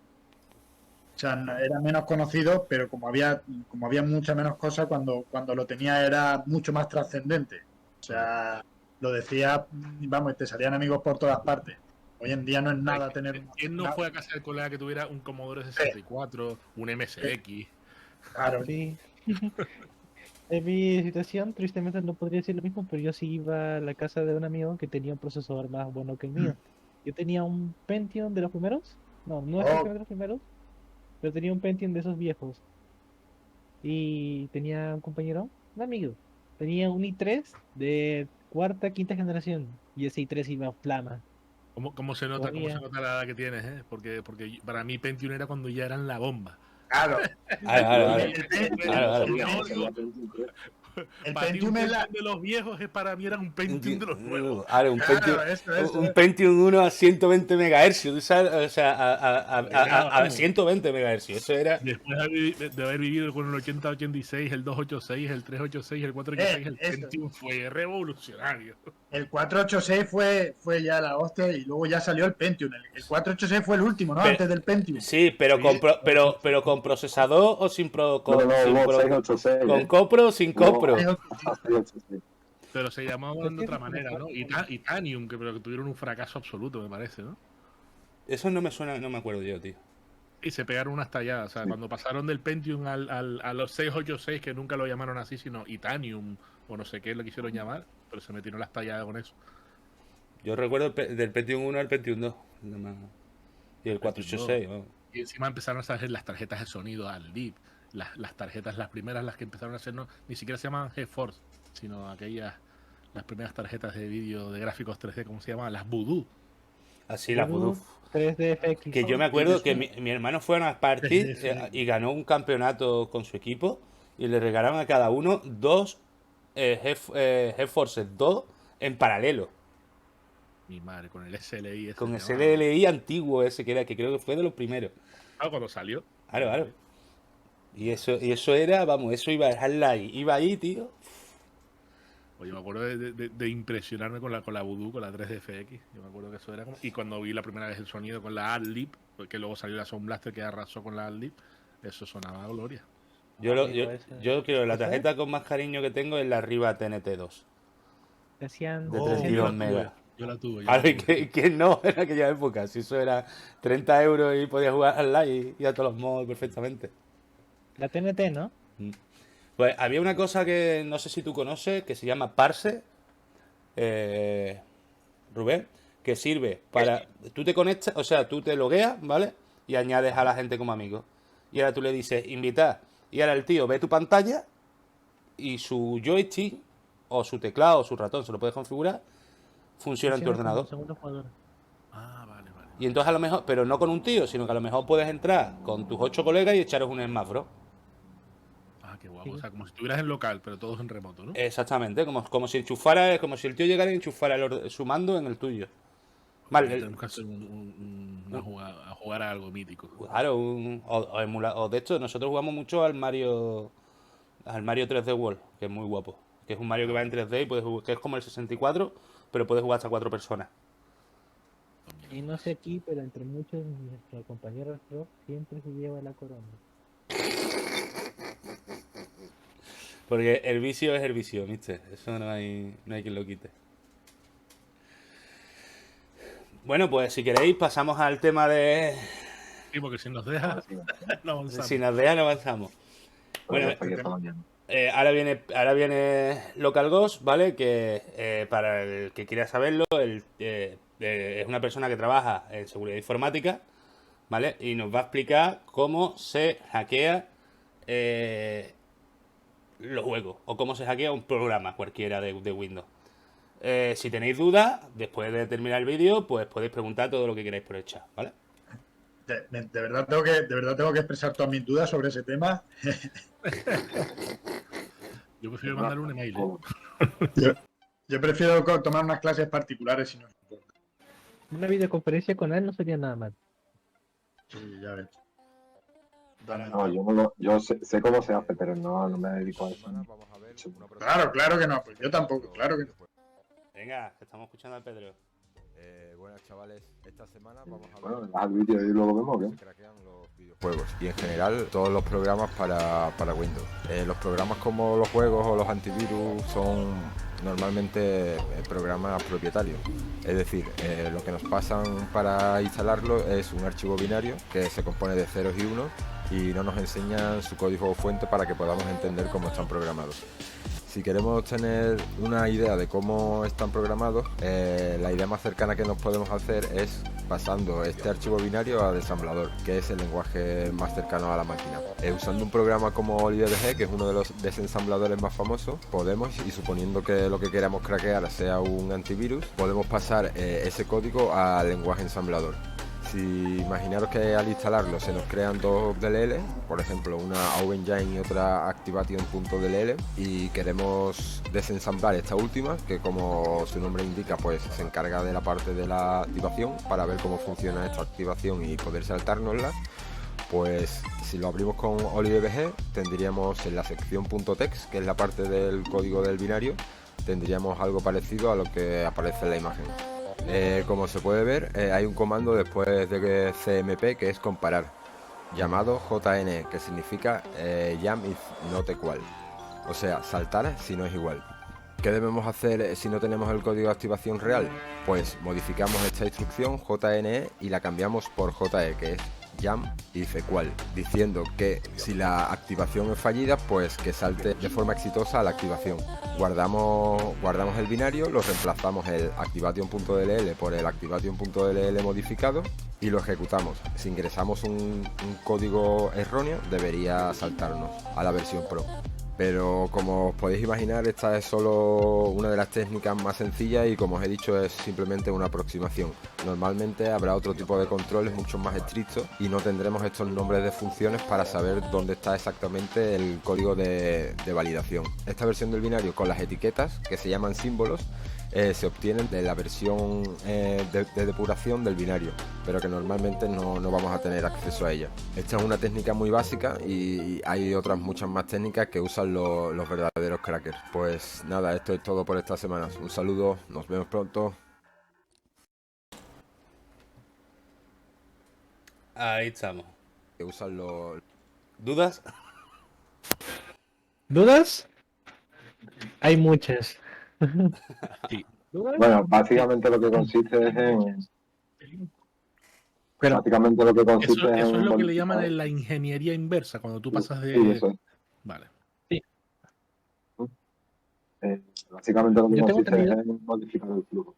sea, era menos conocido, pero como había mucha menos cosas, cuando lo tenía era mucho más trascendente. O sea, lo decía, vamos, te salían amigos por todas partes. Hoy en día no es nada tener ¿Quién no fue a casa del colega que tuviera un Commodore 64, un MSX? Claro, Sí. En mi situación, tristemente no podría decir lo mismo, pero yo sí iba a la casa de un amigo que tenía un procesador más bueno que el mío. Yo tenía un Pentium de los primeros, no exactamente los primeros, pero tenía un Pentium de esos viejos. Y tenía un compañero, un amigo, tenía un i3 de cuarta, quinta generación, y ese i3 iba a flama. ¿Cómo se nota Corría. la edad que tienes, eh? Porque para mí Pentium era cuando ya eran la bomba. claro. Claro. El Para ti, Pentium un es la... Pentium de los viejos es para mí era un Pentium de los nuevos. Claro, un Pentium, Claro, eso. un Pentium 1 a 120 MHz, ¿tú sabes? O sea, a 120 MHz. Eso era. Después de haber vivido con el 8086, el 286, el 386, el 486, el eso. Pentium fue revolucionario. El 486 fue ya la hostia y luego ya salió el Pentium. El 486 fue el último, ¿no? Pero- Antes del Pentium. Sí, pero Sí. pero con procesador o sin pro. Con, No, sin hubo pro- 686. con copro o sin No. copro. 686. Pero se llamaban de otra manera, ¿no? Itanium, pero que tuvieron un fracaso absoluto, me parece, ¿no? Eso no me suena, no me acuerdo yo, tío. Y se pegaron unas talladas. O sea, Sí. cuando pasaron del Pentium a los 686, que nunca lo llamaron así, sino Itanium, o no sé qué lo quisieron llamar, pero se metieron las talladas con eso. Yo recuerdo del Pentium 1 al Pentium 2. no más. Y el 486. vamos. Y encima empezaron a salir las tarjetas de sonido al DIP. Las tarjetas, las primeras, las que empezaron a hacer, no, ni siquiera se llamaban GeForce, sino aquellas, las primeras tarjetas de vídeo de gráficos 3D, ¿cómo se llamaban? Las Voodoo. Así la Voodoo. 3DFX. Que yo me acuerdo que mi hermano fue a una party y ganó un campeonato con su equipo y le regalaron a cada uno dos GeForce 2 en paralelo. Mi madre, con el SLI. ese Con el se llamaba. SLI antiguo ese que creo que fue de los primeros. Ah, cuando salió. Claro. Y eso era, vamos, eso iba a dejarla ahí. Iba ahí, tío. Oye, me acuerdo de impresionarme con la Voodoo, con la 3DFX. Yo me acuerdo que eso era como... Y cuando vi la primera vez el sonido con la Adlib, que luego salió la Sound Blaster que arrasó con la Adlib, Eso sonaba a gloria. Yo creo que la tarjeta con más cariño que tengo es la Riva TNT2 Te hacían de Oh, 32 megas. Yo la tuve. A ver, ¿quién no en aquella época? Si eso era 30 euros y podías jugar online y a todos los modos perfectamente. la TNT, ¿no? Pues había una cosa que no sé si tú conoces, que se llama Parse, Rubén, que sirve para... Tú te conectas, o sea, tú te logueas, ¿vale? Y añades a la gente como amigo. Y ahora tú le dices, invitar. Y ahora el tío ve tu pantalla y su joystick, o su teclado, o su ratón, se lo puedes configurar, funciona en tu Funciona como ordenador. segundo jugador. Ah, vale. Y entonces a lo mejor, pero no con un tío, sino que a lo mejor puedes entrar con tus 8 colegas y echaros un Smash Bros. Ah, qué guapo. Sí. O sea, como si estuvieras en local, pero todos en remoto, ¿no? Exactamente, como si enchufara, como si el tío llegara y enchufara su mando en el tuyo. Vale, Tenemos que hacer a jugar a algo mítico. claro, o de hecho, nosotros jugamos mucho al Mario 3D World, que es muy guapo. Que es un Mario que va en 3D y puedes jugar, que es como el 64, pero puedes jugar hasta 4 personas. Y no sé aquí, pero entre muchos de nuestros compañeros pro siempre se lleva la corona. Porque el vicio es el vicio, ¿viste? Eso no hay quien lo quite. Bueno, pues si queréis pasamos al tema de... Sí, porque si nos deja, no avanzamos. Si nos dejan avanzamos. Bueno, ahora viene Local Ghost, ¿vale? Que para el que quiera saberlo, es una persona que trabaja en seguridad informática, ¿vale? Y nos va a explicar cómo se hackea los juegos o cómo se hackea un programa cualquiera de Windows. Si tenéis dudas, después de terminar el vídeo, pues podéis preguntar todo lo que queráis por el chat, ¿vale? De verdad tengo que expresar todas mis dudas sobre ese tema. Yo prefiero mandar un email. Yo prefiero tomar unas clases particulares si no. Una videoconferencia con él no sería nada mal. Sí, ya ves. No, yo sé cómo se hace, pero no me dedico a eso. Claro que no, pues yo tampoco, claro que no. Venga, que estamos escuchando al Pedro. Buenas chavales, esta semana vamos a Bueno, ver haz el vídeo y luego vemos, cómo ¿qué? se craquean los videojuegos y en general todos los programas para Windows. Los programas como los juegos o los antivirus son normalmente programas propietarios, es decir, lo que nos pasan para instalarlo es un archivo binario que se compone de ceros y unos y no nos enseñan su código fuente para que podamos entender cómo están programados. Si queremos tener una idea de cómo están programados, la idea más cercana que nos podemos hacer es pasando este archivo binario a desamblador, que es el lenguaje más cercano a la máquina. Usando un programa como OliveDG, que es uno de los desensambladores más famosos, podemos, y suponiendo que lo que queramos craquear sea un antivirus, podemos pasar ese código al lenguaje ensamblador. Si imaginaros que al instalarlo se nos crean dos DLL, por ejemplo una OpenGine y otra Activation.dll, y queremos desensamblar esta última, que como su nombre indica pues se encarga de la parte de la activación para ver cómo funciona esta activación y poder saltárnosla, pues si lo abrimos con OliveDG tendríamos en la sección .text, que es la parte del código del binario, tendríamos algo parecido a lo que aparece en la imagen. Como se puede ver, hay un comando después de CMP que es comparar, llamado JN, que significa jam if not equal, o sea, saltar si no es igual. ¿Qué debemos hacer si no tenemos el código de activación real? Pues modificamos esta instrucción JNE y la cambiamos por JE, que es jam if equal, diciendo que si la activación es fallida, pues que salte de forma exitosa a la activación. Guardamos el binario, lo reemplazamos el activation.dll por el activation.dll modificado y lo ejecutamos. Si ingresamos un código erróneo, debería saltarnos a la versión Pro. Pero como os podéis imaginar, esta es solo una de las técnicas más sencillas y como os he dicho es simplemente una aproximación. Normalmente habrá otro tipo de controles mucho más estrictos y no tendremos estos nombres de funciones para saber dónde está exactamente el código de validación. Esta versión del binario con las etiquetas, que se llaman símbolos, se obtienen de la versión de depuración del binario, pero que normalmente no vamos a tener acceso a ella. Esta es una técnica muy básica y hay otras muchas más técnicas que usan los verdaderos crackers. Pues nada, esto es todo por estas semanas. Un saludo, nos vemos pronto. Ahí estamos. Que usan ¿Dudas? ¿Dudas? Hay muchas. Sí. ¿Dudas? Bueno, básicamente lo que consiste es en... Pero Básicamente lo que Eso, consiste es eso es en lo que le modificar... llaman la ingeniería inversa, cuando tú pasas Sí, de... eso es. Vale. Básicamente lo que yo tengo consiste es entendido. en modificar el flujo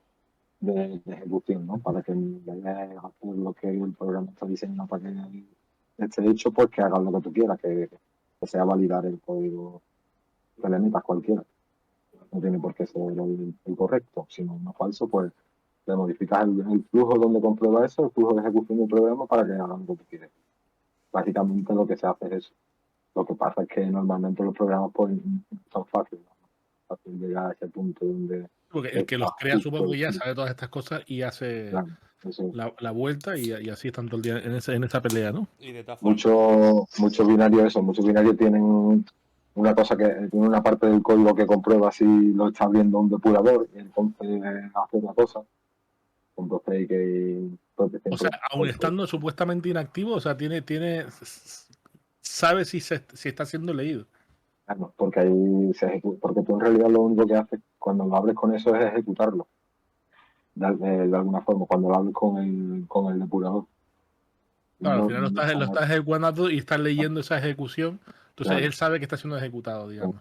de ejecución, ¿no? Para que en vez de hacer lo que el programa está diseñado para que esté hecho, pues que hagas lo que tú quieras, que sea validar el código que le metas cualquiera. No tiene por qué ser el correcto, sino uno falso, pues le modificas el flujo donde comprueba eso, el flujo de ejecución del programa para que haga lo que tú quieres. Básicamente lo que se hace es eso. Lo que pasa es que normalmente los programas pues, no son fáciles, ¿no? Fácil llegar a ese punto donde Porque el que los crea justo supongo que ya el- sabe todas estas cosas y hace claro, eso es. la vuelta y así están todo el día en esa pelea, ¿no? Y de todas formas, Muchos binarios, eso, muchos binarios tienen una cosa que tiene una parte del código que comprueba si lo está abriendo un depurador y entonces hace otra cosa. Entonces hay que O sea, aun estando supuestamente inactivo, o sea, sabe si está siendo leído. claro, porque ahí se ejecuta, porque tú en realidad lo único que haces cuando lo abres con eso es ejecutarlo, de alguna forma, cuando lo abres con el depurador. Claro, al No, final lo estás ejecutando y estás leyendo esa ejecución, entonces claro, él sabe que está siendo ejecutado, digamos.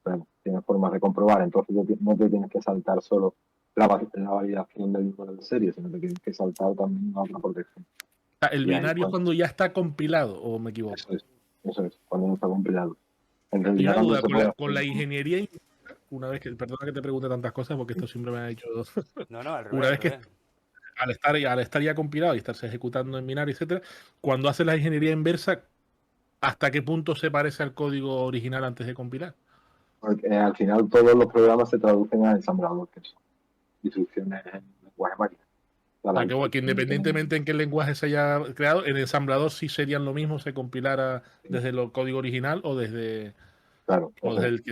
claro, tienes formas de comprobar, entonces no te tienes que saltar solo la validación del número de serie, sino que tienes que saltar también a otra protección. O sea, el Y ahí, binario es pues, cuando ya está compilado, o me equivoco. eso es, cuando no está compilado. En Y realidad una también duda, se puede con la hacer, ingeniería, una vez que, perdona que te pregunte tantas cosas, porque esto siempre me ha hecho. no, al revés, Una al vez que revés. al estar ya compilado y estarse ejecutando en binario, etcétera, cuando hace la ingeniería inversa, ¿hasta qué punto se parece al código original antes de compilar? porque al final todos los programas se traducen a ensamblador, que son instrucciones en lenguaje máquina. O sea, O la sea, que instrucción independientemente en qué lenguaje se haya creado, el ensamblador sí serían lo mismo, se compilara desde el código original claro, o del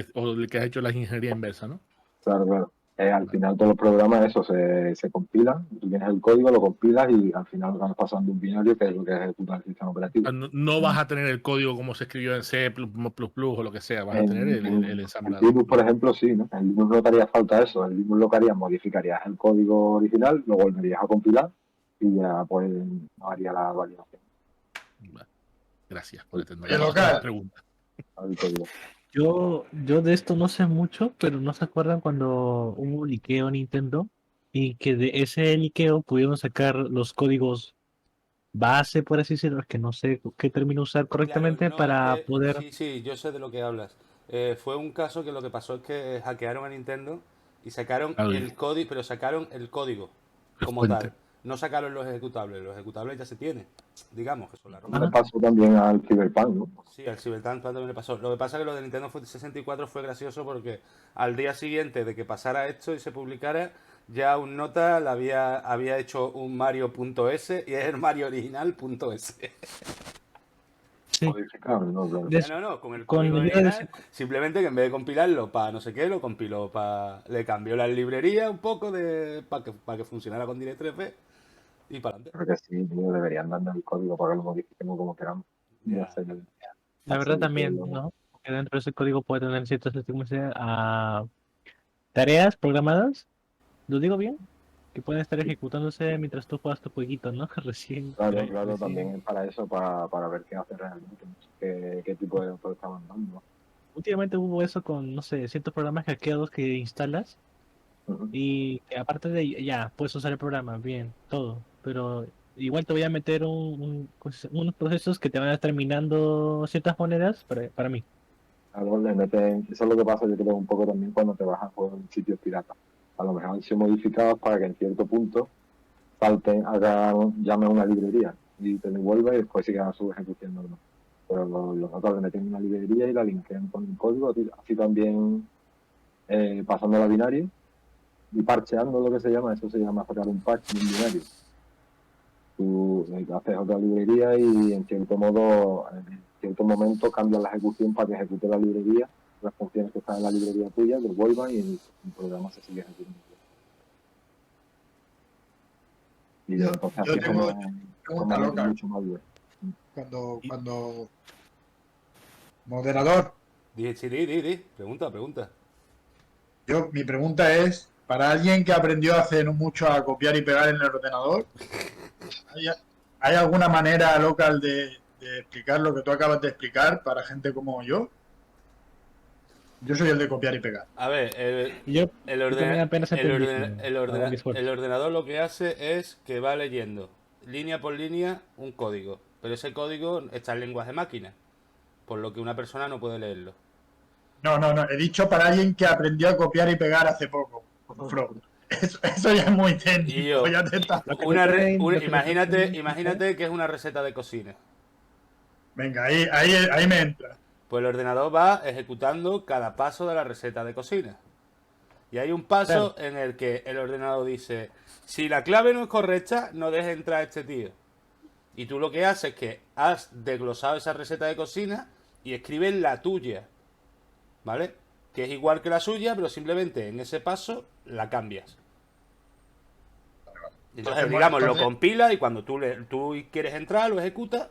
que has hecho la ingeniería inversa, ¿no? claro. Al final todos los programas eso se compilan, tú tienes el código, lo compilas y al final vas pasando un binario que es lo que ejecuta el sistema operativo. No vas a tener el código como se escribió en C++ o lo que sea, vas a tener el En ensamblador. Linux, por ejemplo, sí, ¿no? En Linux no te haría falta eso. En Linux lo que harías, modificarías el código original, lo volverías a compilar y ya pues no haría la validación Gracias por atender Oye, las local, preguntas. al código. Yo de esto no sé mucho, pero ¿no se acuerdan cuando hubo un liqueo en Nintendo? Y que de ese liqueo pudieron sacar los códigos base, por así decirlo, que no sé qué término usar Claro, correctamente no, es para que poder... sí, sí, yo sé de lo que hablas. Fue un caso que lo que pasó es que hackearon a Nintendo y sacaron Claro, el código, pero sacaron el código de como fuente. tal. No sacaron los ejecutables ya se tienen, digamos, que son la Le ROM. pasó también al Cyberpunk, ¿no? Sí, al Cyberpunk también le pasó. Lo que pasa es que lo de Nintendo 64 fue gracioso porque al día siguiente de que pasara esto y se publicara, ya un nota había hecho un Mario.s y es el Mario original.s. Sí, Modificable, ¿no? Claro. de- No, con el con código la idea de... original, simplemente que en vez de compilarlo para no sé qué, lo compiló para... Le cambió la librería un poco para que funcionara con Direct3V y para adelante. Creo que sí, tío, deberían darle el código para que lo modifiquemos como queramos. Y Ya. hacer, La verdad hacer que también, ¿no? Que dentro de ese código puede tener ciertas estimaciones a tareas programadas, ¿lo digo bien? Que pueden estar ejecutándose mientras tú juegas tu jueguito, ¿no? Claro, Recién. también es para eso, para ver qué hace realmente, no sé qué tipo de autor está mandando. Últimamente hubo eso con, no sé, ciertos programas hackeados que instalas Ujú. y que aparte de ya, puedes usar el programa, bien, todo, pero igual te voy a meter unos procesos que te van a estar minando ciertas monedas para mí. Claro, le meten, eso es lo que pasa, yo creo, un poco también cuando te bajas juegos en sitios piratas. A lo mejor han sido modificados para que en cierto punto salten, llamen una librería y te devuelva y después sigan su ejecución normal. Pero los otros le meten una librería y la linkean con el código, así también pasando a binario y parcheando lo que se llama, eso se llama sacar un patch de un binario. Tú haces otra librería y en cierto modo, en cierto momento cambias la ejecución para que ejecute la librería, las funciones que están en la librería tuya devuelvan y el programa se sigue ejecutando. Y entonces yo así tengo como pregunta meter loca. mucho malware. Cuando Moderador, Di. Pregunta. mi pregunta es, para alguien que aprendió hace no mucho a copiar y pegar en el ordenador, ¿hay, hay alguna manera local de explicar lo que tú acabas de explicar para gente como yo? Yo soy el de copiar y pegar. A ver, Y yo, el, yo también ordena- apenas el, entendí. ordena- el ordena- Hago mi esfuerzo. el ordenador lo que hace es que va leyendo línea por línea un código, pero ese código está en lenguaje máquina, por lo que una persona no puede leerlo. No, he dicho para alguien que aprendió a copiar y pegar hace poco. Fro. Eso ya es muy técnico. Y yo, Ya te está... Lo que me pueden- imagínate que es una receta de cocina. Venga, ahí me entra. Pues el ordenador va ejecutando cada paso de la receta de cocina. Y hay un paso en el que el ordenador dice, si la clave no es correcta, no dejes entrar a este tío. Y tú lo que haces es que has desglosado esa receta de cocina y escribes la tuya. ¿Vale? Que es igual que la suya, pero simplemente en ese paso la cambias. Entonces, digamos, lo compila y cuando tú quieres entrar, lo ejecutas,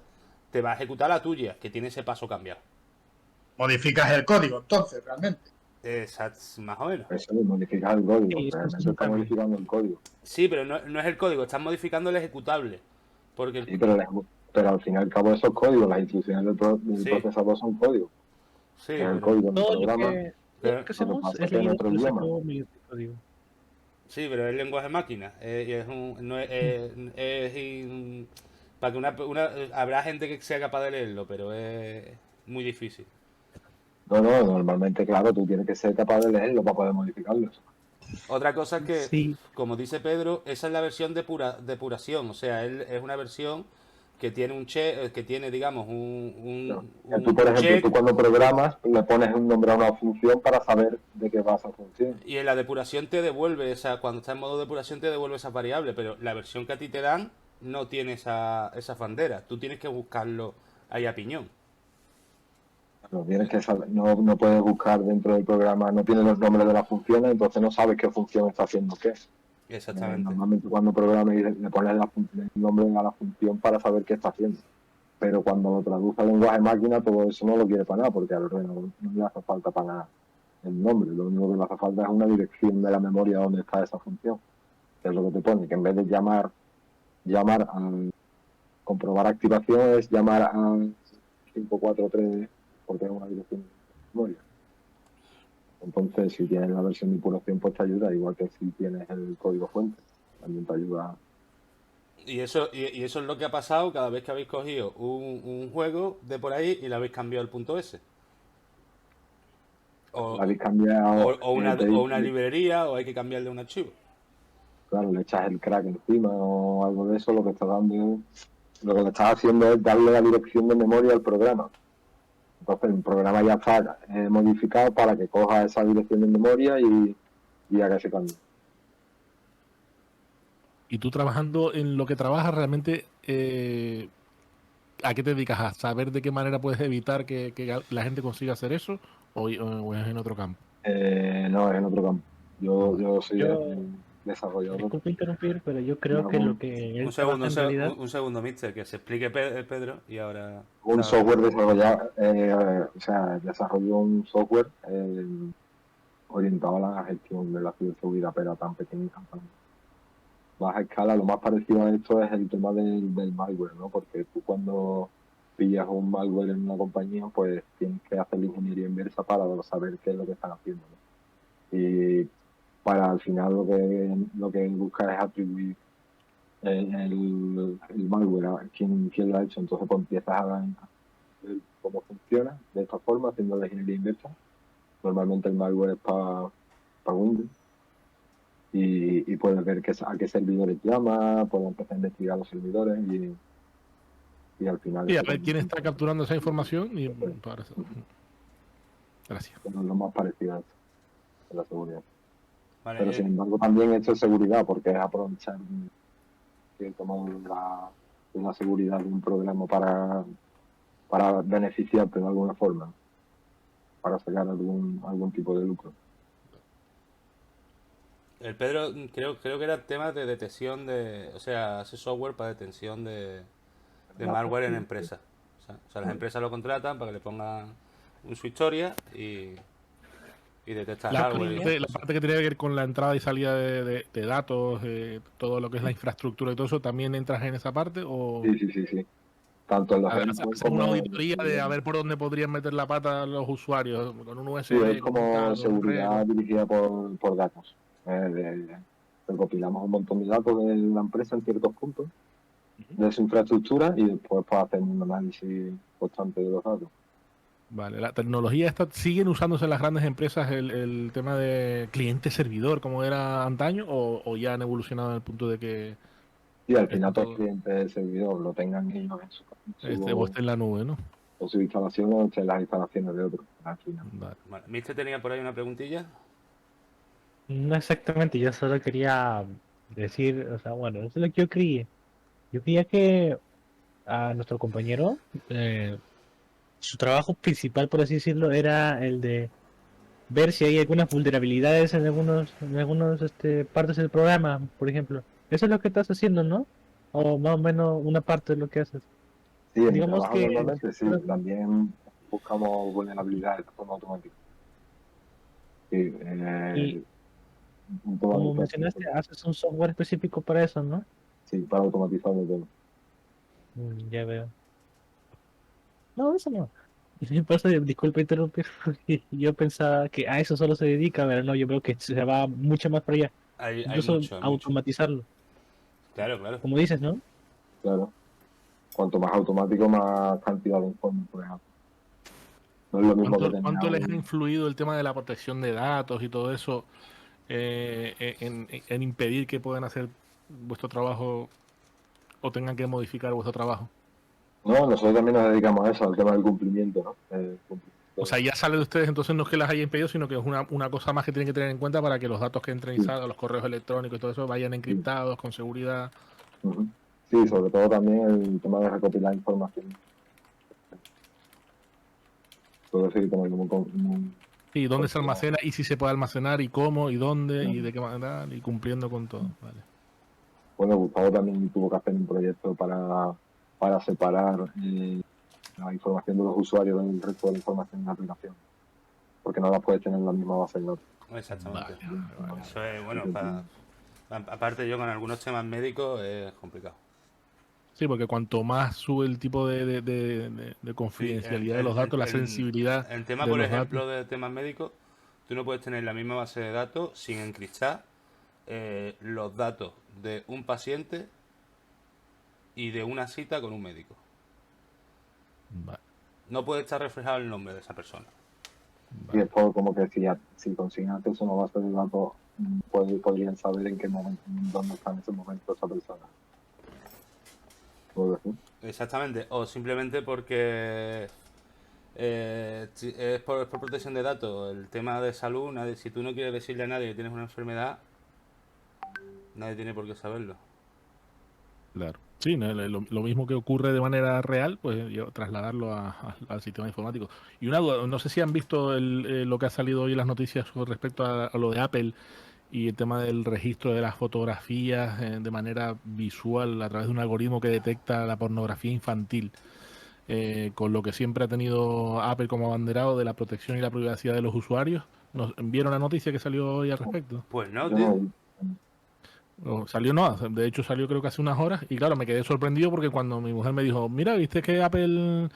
te va a ejecutar la tuya, que tiene ese paso cambiado. Modificas el código, entonces, realmente. Exacto, más o menos. Eso es modificar el código. Sí, eso Realmente es un está cambio. modificando el código. Sí, pero no es el código, estás modificando el ejecutable. Porque Sí, pero al fin y al cabo esos códigos, las instrucciones del Sí. procesador son códigos. sí, Es el pero- código del Todo lo programa. que, Pero- todo lo que pero hacemos pasa es que en leído otro por ese idioma. código. sí, pero es lenguaje máquina. Y es no para que habrá gente que sea capaz de leerlo, pero es muy difícil. No, normalmente, claro, tú tienes que ser capaz de leerlo para poder modificarlo. Otra cosa es que, Sí. como dice Pedro, esa es la versión de depuración. O sea, es una versión que tiene que tiene, digamos, Tú, por ejemplo, check. tú cuando programas le pones un nombre a una función para saber de qué va esa función. Y en la depuración te devuelve cuando está en modo depuración te devuelve esa variable, pero la versión que a ti te dan no tiene esa bandera. Tú tienes que buscarlo ahí a piñón. No, tienes que no puedes buscar dentro del programa, no tienes los nombres de las funciones, entonces no sabes qué función está haciendo qué. Exactamente. Normalmente cuando programas le pones el nombre a la función para saber qué está haciendo. Pero cuando lo traduce al lenguaje máquina, todo eso no lo quiere para nada, porque al ordenador no le hace falta para nada el nombre. Lo único que le hace falta es una dirección de la memoria donde está esa función. Que es lo que te pone, que en vez de llamar a comprobar activación es llamar a 543 porque es una dirección de memoria. Entonces, si tienes la versión de depuración, pues te ayuda, igual que si tienes el código fuente, también te ayuda. Y eso es lo que ha pasado cada vez que habéis cogido un juego de por ahí y le habéis cambiado el punto S. O, Habéis cambiado, o una librería, o hay que cambiarle un archivo. claro, le echas el crack encima o algo de eso, lo que le estás haciendo es darle la dirección de memoria al programa. Entonces el programa ya está modificado para que coja esa dirección de memoria y haga ese cambio. Y tú trabajando en lo que trabajas, realmente, ¿a qué te dedicas? ¿A saber de qué manera puedes evitar que la gente consiga hacer eso? ¿O es en otro campo? No, es en otro campo. Yo soy Yo- desarrollador. Disculpe interrumpir, pero yo creo No, que lo que él trabaja en realidad... un segundo, mister, que se explique Pedro y ahora... Un software desarrollado, desarrolló un software orientado a la gestión de la ciberseguridad, pero tan pequeña y tan baja escala. Lo más parecido a esto es el tema del malware, ¿no? Porque tú cuando pillas un malware en una compañía, pues tienes que hacer la ingeniería inversa para saber qué es lo que están haciendo, ¿no? Y para al final lo que busca es atribuir el malware a quien lo ha hecho. Entonces pues empiezas a ver cómo funciona de esta forma, haciendo la ingeniería inversa. Normalmente el malware es para Windows y puedes ver a qué servidores llama, puedes empezar a investigar los servidores y al final... Sí, a ver quién está capturando esa información y para eso. Gracias. Es lo más parecido a esto, de la seguridad. Vale, Pero sin embargo también esto es seguridad, porque es aprovechar cierto modo de la seguridad de un programa para beneficiarte de alguna forma, para sacar algún tipo de lucro. el Pedro creo que era tema de detección o sea, hace software para detención de malware en empresas. O sea, las empresas lo contratan para que le pongan su historia y detectar La, hardware. la parte que tiene que ver con la entrada y salida de datos, todo lo que es la infraestructura y todo eso, ¿también entras en esa parte? ¿O Sí. Tanto en los endpoints haces una como auditoría de a ver por dónde podrían meter la pata los usuarios? Con un sí, USB, es con un como cable, con un red. seguridad dirigida por datos. Recopilamos un montón de datos de la empresa en ciertos puntos de su infraestructura y después pues, hacemos un análisis constante de los datos. Vale, la tecnología esta, ¿siguen usándose en las grandes empresas el tema de cliente-servidor como era antaño o ya han evolucionado en el punto de que Y al está final pues, el todo cliente del servidor lo tengan ellos o esté en la nube, ¿no? o su instalación o en las instalaciones de otros. Al final. Vale. Vale. ¿Mister tenía por ahí una preguntilla? No exactamente, yo solo quería decir, o sea, bueno, eso es lo que yo creía. Yo creía que a nuestro compañero, su trabajo principal, por así decirlo, era el de ver si hay algunas vulnerabilidades en algunos partes del programa, por ejemplo. Eso es lo que estás haciendo, ¿no? O más o menos una parte de lo que haces. Sí, en mi Digamos trabajo que, normalmente sí, también buscamos vulnerabilidades de forma automática. Sí, y toda la como mencionaste, infraestructura. haces un software específico para eso, ¿no? Sí, para automatizar el tema. Ya veo. No, eso no. Por eso, disculpa interrumpir, porque yo pensaba que a eso solo se dedica, pero no, yo veo que se va mucho más para allá. Hay Incluso mucho, hay mucho. automatizarlo, Claro, claro. como dices, ¿no? Claro. Cuanto más automático, más cantidad de informes, por ejemplo. No es lo mismo que tener ¿Cuánto les ha influido el tema de la protección de datos y todo eso en impedir que puedan hacer vuestro trabajo o tengan que modificar vuestro trabajo? No, nosotros también nos dedicamos a eso, al tema del cumplimiento, ¿no? O sea, ya sale de ustedes, entonces no es que las haya impedido, sino que es una cosa más que tienen que tener en cuenta para que los datos que entren y Sí. salgan, los correos electrónicos y todo eso, vayan encriptados, con seguridad. Ujú. Sí, sobre todo también el tema de recopilar información. Todo eso hay que tenerlo muy Y dónde se controlado. almacena, y si se puede almacenar, y cómo, y dónde, y de qué manera, y cumpliendo con todo. Vale. Bueno, Gustavo también tuvo que hacer un proyecto para separar la información de los usuarios del resto de la información de la aplicación. Porque no las puedes tener en la misma base de datos. Exactamente. Vale. Eso es, bueno, aparte yo con algunos temas médicos es complicado. Sí, porque cuanto más sube el tipo de confidencialidad de los datos, la sensibilidad En tema, de por los ejemplo, datos. de temas médicos, tú no puedes tener la misma base de datos sin encriptar los datos de un paciente y de una cita con un médico. Vale. No puede estar reflejado el nombre de esa persona. Y después, como que si consiguen acceso a una base de datos, podrían saber en qué momento, dónde está en ese momento esa persona. ¿Puedo decir? Exactamente, o simplemente porque es por protección de datos. El tema de salud, si tú no quieres decirle a nadie que tienes una enfermedad, nadie tiene por qué saberlo. Claro. Sí, ¿no? Lo mismo que ocurre de manera real, pues trasladarlo al sistema informático. Y una duda, no sé si han visto lo que ha salido hoy en las noticias con respecto a lo de Apple y el tema del registro de las fotografías de manera visual a través de un algoritmo que detecta la pornografía infantil, con lo que siempre ha tenido Apple como abanderado de la protección y la privacidad de los usuarios. ¿Vieron la noticia que salió hoy al respecto? Pues no, Yo tío. no, O salió no, de hecho salió creo que hace unas horas y claro, me quedé sorprendido porque cuando mi mujer me dijo, mira, viste que Apple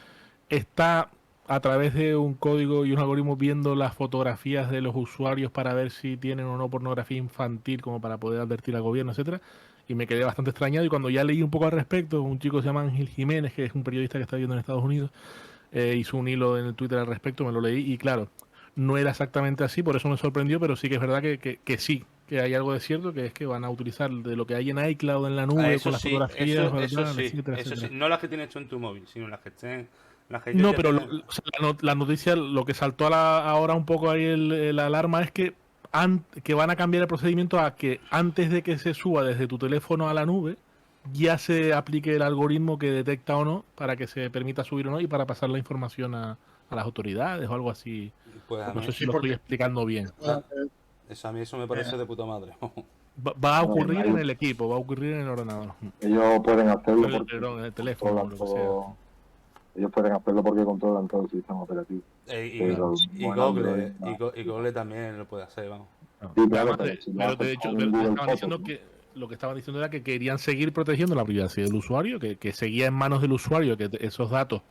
está a través de un código y un algoritmo viendo las fotografías de los usuarios para ver si tienen o no pornografía infantil como para poder advertir al gobierno, etcétera, y me quedé bastante extrañado y cuando ya leí un poco al respecto, un chico se llama Ángel Jiménez, que es un periodista que está viviendo en Estados Unidos, hizo un hilo en el Twitter al respecto, me lo leí y claro, no era exactamente así, por eso me sorprendió, pero sí que es verdad que sí, que hay algo de cierto, que es que van a utilizar de lo que hay en iCloud, en la nube, Eso con las sí, fotografías, eso ¿verdad? sí, Etcétera, eso sí. etcétera. No las que tienes tú en tu móvil, sino las que estén, las que ellos No, ya pero tengan. o sea, la noticia, lo que saltó ahora un poco ahí la alarma es que, que van a cambiar el procedimiento a que antes de que se suba desde tu teléfono a la nube, ya se aplique el algoritmo que detecta o no para que se permita subir o no y para pasar la información a las autoridades o algo así. Pues a No mí, sé si Sí, lo estoy porque explicando bien. a mí eso me parece de puta madre. Va a no, ocurrir en el equipo, va a ocurrir en el ordenador. ellos pueden hacerlo porque Perdón, en el teléfono o controlan lo que sea. todo, Ellos pueden hacerlo porque controlan todo el sistema operativo. Pero Y bueno, Google, Android, y Google también lo puede hacer, vamos. Sí, claro, Además, pero si lo pero haces de hecho, con pero Google estaban diciendo Fotos, ¿no? que lo que estaban diciendo era que querían seguir protegiendo la privacidad del usuario, que seguía en manos del usuario que esos datos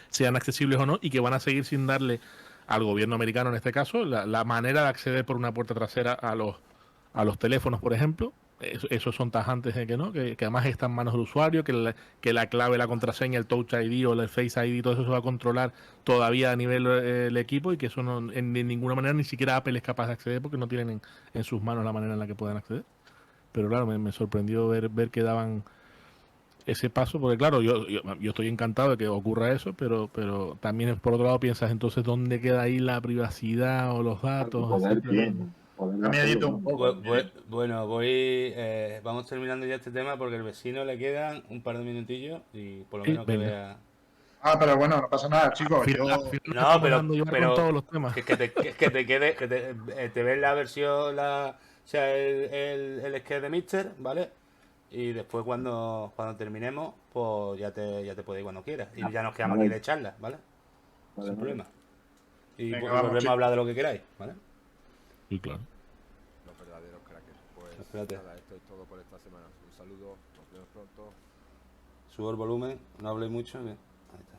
sean accesibles o no, y que van a seguir sin darle al gobierno americano, en este caso, la manera de acceder por una puerta trasera a los teléfonos, por ejemplo. Esos son tajantes de que no, que además está en manos del usuario, que la clave, la contraseña, el Touch ID o el Face ID, todo eso se va a controlar todavía a nivel del equipo, y que eso no, de ninguna manera, ni siquiera Apple es capaz de acceder porque no tienen en sus manos la manera en la que puedan acceder. Pero claro, me sorprendió ver que daban ese paso, porque claro, yo estoy encantado de que ocurra eso, pero también por otro lado piensas entonces dónde queda ahí la privacidad o los datos, Poder etcétera. tiene, poder A mí hacerlo, edito un ¿no? poco. Bueno, vamos terminando ya este tema porque el vecino le quedan un par de minutillos y por lo Sí, menos que venga. vea. Ah, pero bueno, no pasa nada, chicos. Al final Yo... nos No, estamos dando llevar con todos los temas. que te quede, te ves la versión, o sea, el sketch de Mister, ¿vale? Y después cuando terminemos, pues ya te puedes ir cuando quieras. Y ya nos quedamos aquí de charla, ¿vale? Vale, Sin vale. problema. Y Venga, y vamos, volvemos a chicos. hablar de lo que queráis, ¿vale? Sí, claro. Los verdaderos crackers. Pues Espérate. nada, esto es todo por esta semana. Un saludo, nos vemos pronto. Subo el volumen, no habléis mucho. Bien. Ahí está.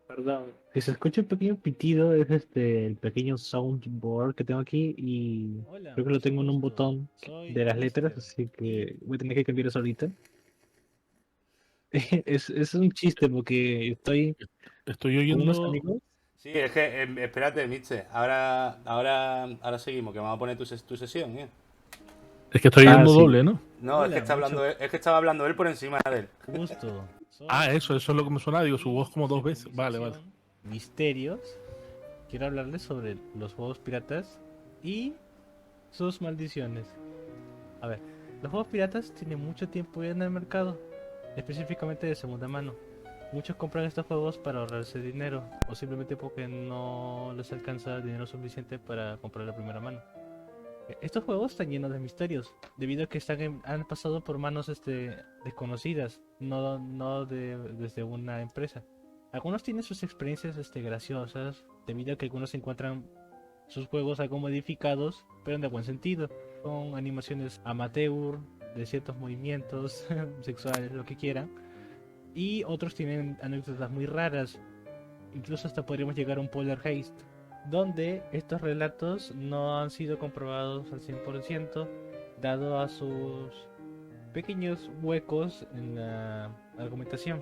Perdón. Si se escucha un pequeño pitido, es el pequeño soundboard que tengo aquí y creo que lo tengo en un botón de las letras, así que voy a tener que cambiar eso ahorita. Es un chiste porque estoy Estoy con unos oyendo. amigos. Sí, es que, espérate, Mister. Ahora seguimos, que vamos a poner tu sesión, ¿eh? Es que estoy oyendo Sí. doble, ¿no? No, es que es que estaba hablando él por encima de él. Gusto. Ah, eso es lo que me suena. Digo, su voz como dos veces. Vale, vale. Misterios. Quiero hablarles sobre los juegos piratas y sus maldiciones. A ver, los juegos piratas tienen mucho tiempo ya en el mercado, específicamente de segunda mano. Muchos compran estos juegos para ahorrarse dinero o simplemente porque no les alcanza dinero suficiente para comprar la primera mano. Estos juegos están llenos de misterios, debido a que han pasado por manos desconocidas, desde una empresa. Algunos tienen sus experiencias graciosas, debido a que algunos encuentran sus juegos algo modificados, pero en el buen sentido, con animaciones amateur, de ciertos movimientos sexuales, lo que quieran. Y otros tienen anécdotas muy raras, incluso hasta podríamos llegar a un poltergeist, donde estos relatos no han sido comprobados al 100%, dado a sus pequeños huecos en la argumentación.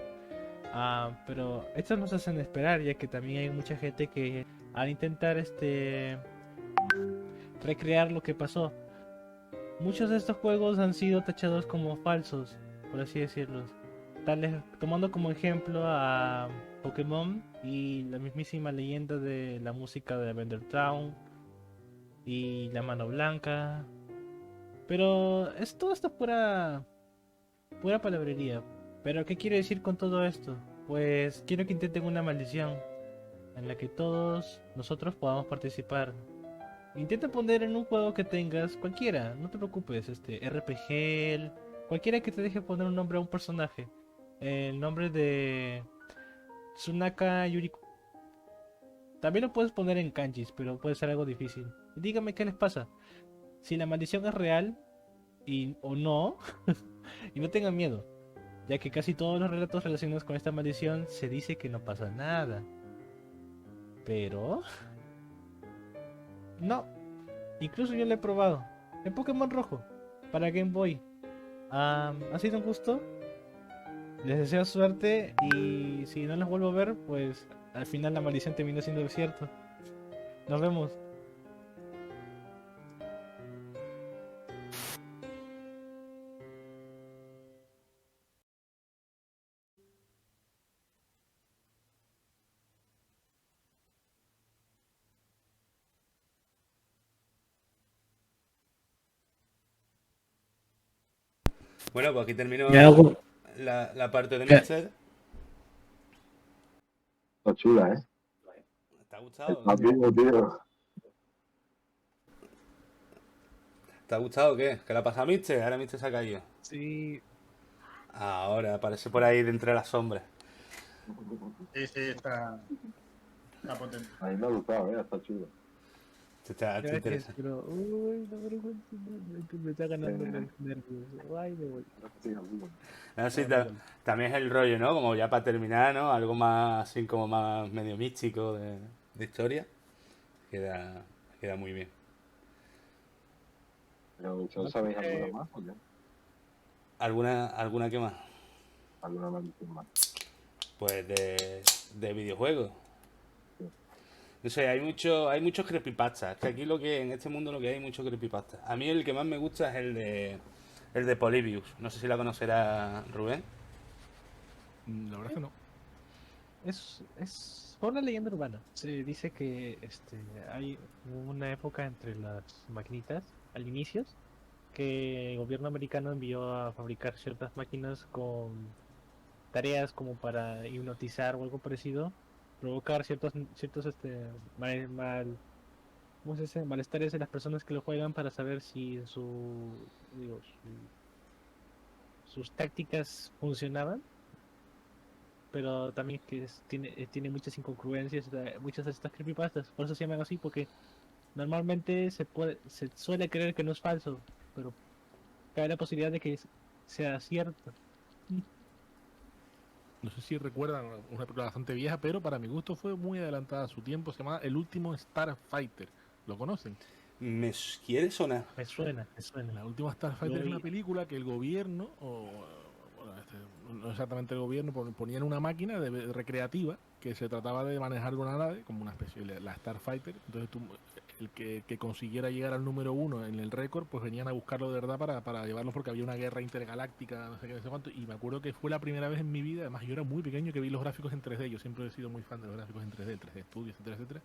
Pero estos nos hacen esperar, ya que también hay mucha gente que al intentar recrear lo que pasó, muchos de estos juegos han sido tachados como falsos, por así decirlo. Tomando como ejemplo a Pokémon y la mismísima leyenda de la música de Lavender Town y la mano blanca. Pero todo esto es pura palabrería. Pero ¿qué quiero decir con todo esto? Pues quiero que intenten una maldición en la que todos nosotros podamos participar. Intenta poner en un juego que tengas cualquiera, no te preocupes, RPG, cualquiera que te deje poner un nombre a un personaje. El nombre de Tsunaka Yuriko. También lo puedes poner en kanjis, pero puede ser algo difícil. Dígame qué les pasa. Si la maldición es real o no, y no tengan miedo, ya que casi todos los relatos relacionados con esta maldición se dice que no pasa nada. Pero no, incluso yo lo he probado en Pokémon Rojo para Game Boy. Ha sido un gusto. Les deseo suerte y si no los vuelvo a ver, pues al final la maldición termina siendo cierto. Nos vemos. Bueno, pues aquí terminó Me hago- la parte de ¿Qué? Mister. Está chula, ¿eh? ¿Te ha gustado? Está bien, tío. ¿Te ha gustado o qué? ¿Qué le ha pasado a Mister? Ahora Mister se ha caído. Sí, Ahora aparece por ahí de entre las sombras. Sí, está potente. A mí me ha gustado, está chulo. Te gracias, interesa. pero uy, no vergüenza, me está ganando los nervios. Ay, me voy. No, sí, No, no, no. también es el rollo, ¿no? Como ya para terminar, ¿no? Algo más así como más medio místico de historia. Queda muy bien. Pero ¿vosotros sabéis alguna más o qué? ¿Alguna que más? ¿Alguna maldición más? Pues de videojuegos. Sí. No sé, hay muchos creepypastas. Que aquí en este mundo lo que hay muchos creepypastas. A mí el que más me gusta es el de Polybius. No sé si la conocerá Rubén. La verdad es que no. Fue una leyenda urbana. Se dice que hay una época entre las maquinitas al inicio que el gobierno americano envió a fabricar ciertas máquinas con tareas como para hipnotizar o algo parecido, provocar ciertos ¿cómo se dice? Malestares de las personas que lo juegan para saber si sus tácticas funcionaban, pero también que tiene muchas incongruencias, muchas de estas creepypastas, por eso se llaman así, porque normalmente se suele creer que no es falso, pero cabe la posibilidad de que sea cierto. No sé si recuerdan una película bastante vieja, pero para mi gusto fue muy adelantada a su tiempo. Se llama El último Starfighter. ¿Lo conocen? ¿Me quiere sonar? Me suena, me suena. La última Starfighter Lo es una vi. película que el gobierno, bueno, no exactamente el gobierno, ponía en una máquina recreativa que se trataba de manejar una nave, como una especie de la Starfighter. Entonces el que consiguiera llegar al número 1 en el récord, pues venían a buscarlo de verdad para llevarlo, porque había una guerra intergaláctica, no sé qué, no sé cuánto. Y me acuerdo que fue la primera vez en mi vida, además yo era muy pequeño, que vi los gráficos en 3D. Yo siempre he sido muy fan de los gráficos en 3D, el 3D Studio, etcétera, etcétera.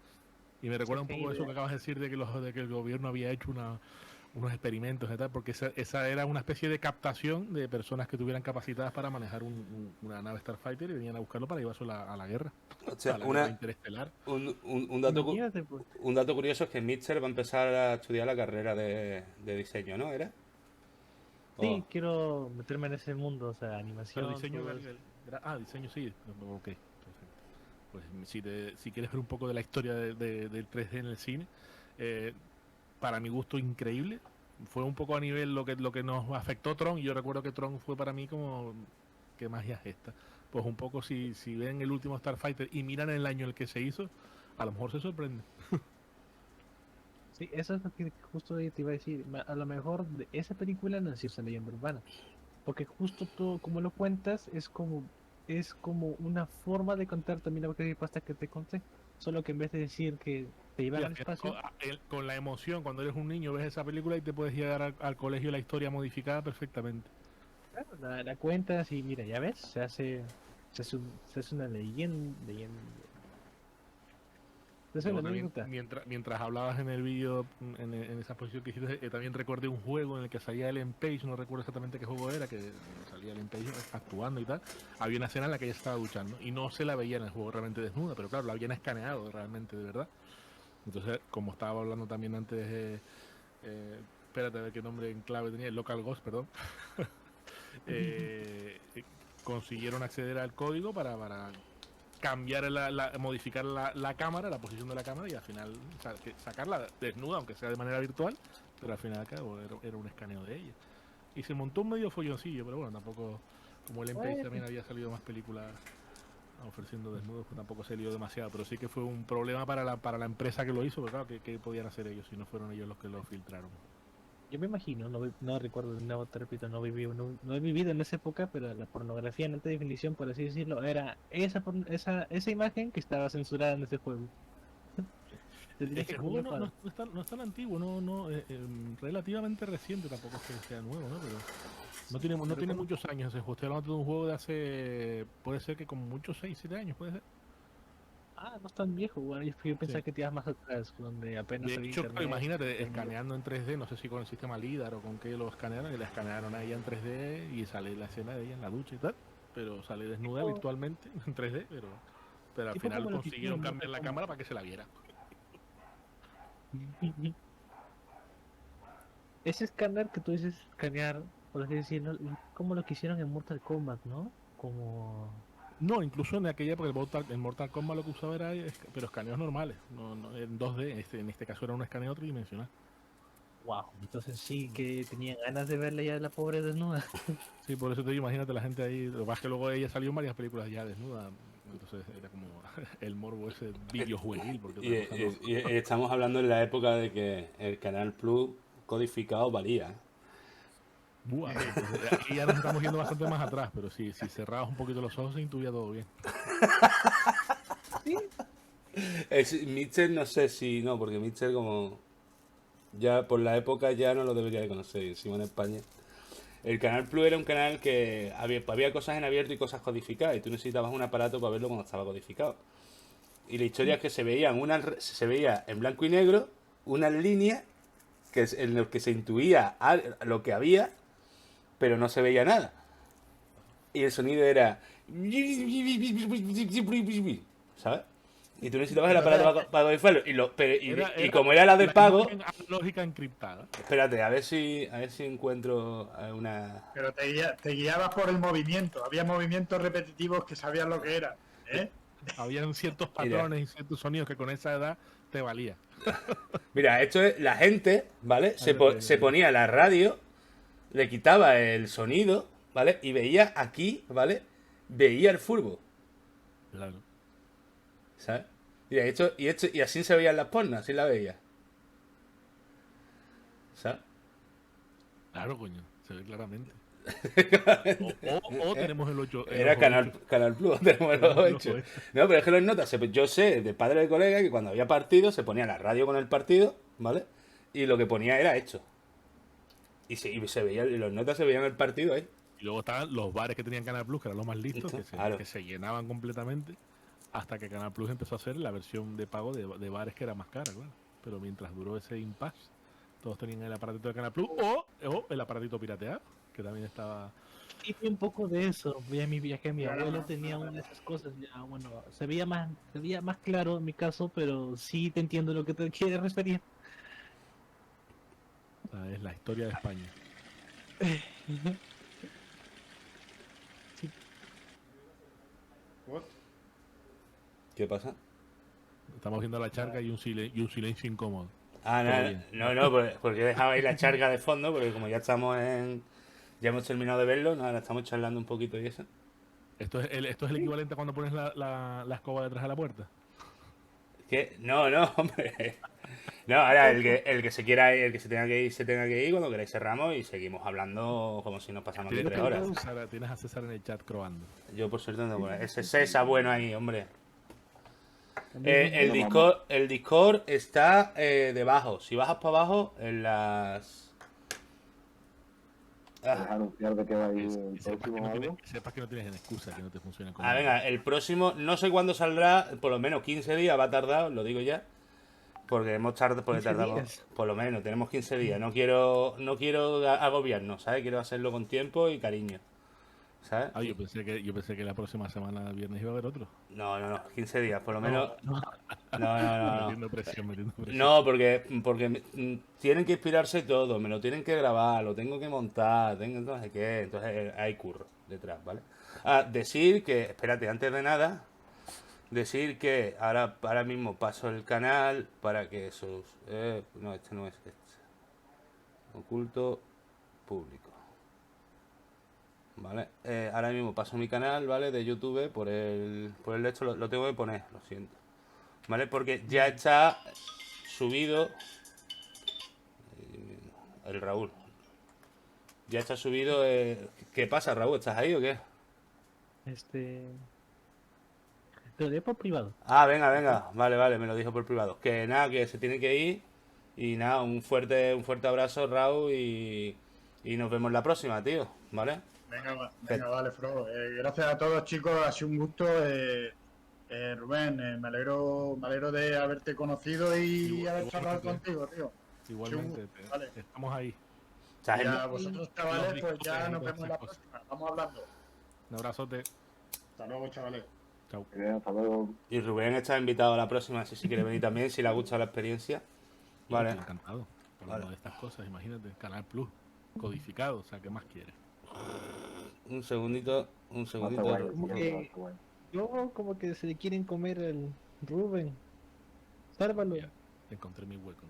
Y me recuerda un poco eso que acabas de decir de que el gobierno había hecho unos experimentos y tal, porque esa era una especie de captación de personas que estuvieran capacitadas para manejar una nave Starfighter y venían a buscarlo para llevarlo a la guerra. O sea, A la guerra interestelar. un dato, Imagínate, pues. un dato curioso es que Mitchell va a empezar a estudiar la carrera de diseño, ¿no? ¿Era? Sí, quiero meterme en ese mundo, o sea, animación. Pero diseño todo eso. diseño sí. Ok, perfecto. Pues si quieres ver un poco de la historia del 3D en el cine, para mi gusto increíble. Fue un poco a nivel lo que nos afectó Tron, y yo recuerdo que Tron fue para mí como, ¿qué magia es esta? Pues un poco si ven el último Starfighter y miran el año en el que se hizo, a lo mejor se sorprende. Sí, eso es lo que justo te iba a decir. A lo mejor de esa película no es cierta leyenda urbana. Porque justo todo, como lo cuentas, es como una forma de contar también la creepypasta que te conté. Solo que en vez de decir que te llevan al espacio, Con la emoción, cuando eres un niño, ves esa película y te puedes llegar al colegio la historia modificada perfectamente. claro, la cuentas y mira, ya ves, se hace una leyenda. Se hace Luego una también, anécdota. mientras hablabas en el vídeo, en esa posición que hiciste, también recordé un juego en el que salía Ellen Page, no recuerdo exactamente qué juego era, que salía Ellen Page actuando y tal. Había una escena en la que ella estaba duchando y no se la veía en el juego realmente desnuda, pero claro, la habían escaneado realmente de verdad. Entonces, como estaba hablando también antes, espérate a ver qué nombre en clave tenía, el Local Ghost, perdón. Consiguieron acceder al código para cambiar modificar la cámara, la posición de la cámara, y al final sacarla desnuda, aunque sea de manera virtual, pero al final acabó, era un escaneo de ella. Y se montó un medio folloncillo, pero bueno, tampoco, como el MPX también había salido más películas ofreciendo desnudos, pues tampoco se lió demasiado, pero sí que fue un problema para la empresa que lo hizo, pero claro, ¿qué podían hacer ellos si no fueron ellos los que lo filtraron? Yo me imagino, no recuerdo, te repito, no he vivido en esa época, pero la pornografía en alta definición, por así decirlo, era esa imagen que estaba censurada en ese juego. El juego no es tan antiguo, relativamente reciente, tampoco es que sea nuevo, ¿no? Pero no tiene muchos años ese juego. Estoy hablando de un juego de hace, puede ser que como muchos 6, 7 años, puede ser. Ah, no es tan viejo, bueno, yo pensaba Sí. que te ibas más atrás, donde apenas De había hecho, internet. imagínate, escaneando en 3D, no sé si con el sistema LIDAR o con qué lo escanearon, y la escanearon a ella en 3D y sale la escena de ella en la ducha y tal, pero sale desnuda Tipo- virtualmente en 3D, pero al tipo final como lo que consiguieron hicieron, ¿no? cambiar la cámara para que se la viera. ese escáner que tú dices escanear, por así decirlo, como lo que hicieron en Mortal Kombat, ¿no? Como... No, incluso en aquella época el Mortal Kombat lo que usaba era pero escaneos normales, no en 2D, en este caso era un escaneo tridimensional. Wow, entonces sí que tenía ganas de verla ya la pobre desnuda. Sí, por eso te digo, imagínate la gente ahí, lo que pasa es que luego ella salió en varias películas ya desnuda, entonces era como el morbo ese videojueguil, porque Y, otra cosa no. y estamos hablando en la época de que el Canal Plus codificado valía. Buah, entonces, aquí ya nos estamos yendo bastante más atrás, pero si cerrabas un poquito los ojos se intuía todo bien. Mitchell no sé si no, porque Mitchell como ya por la época ya no lo debería de conocer, y encima en España. El Canal Plus era un canal que había cosas en abierto y cosas codificadas, y tú necesitabas un aparato para verlo cuando estaba codificado. Y la historia es que se veía en blanco y negro unas líneas en las que se intuía lo que había, pero no se veía nada. Y el sonido era... ¿sabes? Y tú necesitabas el aparato para codificarlo. Y como era la de pago... Lógica encriptada. Espérate, a ver si encuentro una... Pero te guiabas por el movimiento. Había movimientos repetitivos que sabías lo que era. ¿Eh? Habían ciertos patrones y ciertos sonidos que con esa edad te valía. Mira, esto es la gente, ¿vale? Se ponía la radio, le quitaba el sonido, ¿vale? Y veía aquí, ¿vale? Veía el fútbol, Claro. ¿sabes? Mira, y así se veían las pornas, así la veía. ¿Sabes? Claro, coño, se ve claramente. o tenemos el 8. Era Canal Plus, tenemos el 8. No, pero es que los notas, yo sé de padre de colega que cuando había partido se ponía la radio con el partido, ¿vale? Y lo que ponía era hecho. Y se veía, y los notas se veían el partido ahí. Y luego estaban los bares que tenían Canal Plus, que eran los más listos, Claro. que se llenaban completamente, hasta que Canal Plus empezó a hacer la versión de pago de bares que era más cara, claro. Pero mientras duró ese impasse, todos tenían el aparatito de Canal Plus o el aparatito pirateado, que también estaba... Sí, un poco de eso. Vi en mi viaje, mi abuelo tenía una de esas cosas. Ya, bueno, se veía más claro en mi caso, pero sí te entiendo lo que te quieres referir. Es la historia de España. ¿Qué pasa? Estamos viendo la charca y un silencio incómodo. Ah, Todo no, porque dejaba ahí la charca de fondo, porque como ya hemos terminado de verlo, nada, estamos charlando un poquito y eso. Esto es el equivalente a cuando pones la escoba detrás de la puerta. ¿Qué? No, hombre. No, ahora el que se quiera ir, el que se tenga que ir, cuando queráis cerramos y seguimos hablando como si nos pasamos de 3 horas. Tienes a César en el chat probando. Yo por suerte no tengo ese César bueno ahí, hombre. El Discord está debajo. Si bajas para abajo, en las... ¿Puedes anunciar de qué va a ir el próximo o algo? Sepas que no tienes excusa, que no te funciona con venga, el próximo, no sé cuándo saldrá, por lo menos 15 días va a tardar, os lo digo ya. Porque tardamos, por lo menos, tenemos 15 días. No quiero agobiarnos, ¿sabes? Quiero hacerlo con tiempo y cariño, ¿sabes? Yo pensé que la próxima semana, el viernes, iba a haber otro. No, 15 días, por lo menos. No. Metiendo presión. No, porque tienen que inspirarse todo, me lo tienen que grabar, lo tengo que montar, entonces hay curro detrás, ¿vale? Decir que, espérate, antes de nada, decir que ahora mismo paso el canal para que esos... no, este no es este. Oculto público. ¿Vale? Ahora mismo paso mi canal, ¿vale? De YouTube por el hecho, lo tengo que poner, lo siento. ¿Vale? Porque ya está subido el Raúl. Ya está subido... ¿Qué pasa, Raúl? ¿Estás ahí o qué? Te lo digo por privado. Venga. Vale, me lo dijo por privado. Que nada, que se tiene que ir. Y nada, un fuerte abrazo, Raúl, y nos vemos la próxima, tío. ¿Vale? Venga, vale, Fro. Gracias a todos, chicos. Ha sido un gusto. Rubén, me alegro de haberte conocido y haber charlado contigo, tío. Igualmente, vale. Estamos ahí. Y a vosotros, chavales, pues ya nos vemos la próxima. Vamos hablando. Un abrazote. Hasta luego, chavales. Chao. Hasta luego. Y Rubén está invitado a la próxima, si quiere venir también, si le ha gustado la experiencia. Vale. Encantado. hablando Vale. de estas cosas, imagínate, Canal Plus, codificado, o sea, ¿qué más quieres? Un segundito, un Está segundito. guay, Como tío, que- está guay. Yo como que se le quieren comer el Rubén. Sálvalo. Ya, encontré mi hueco.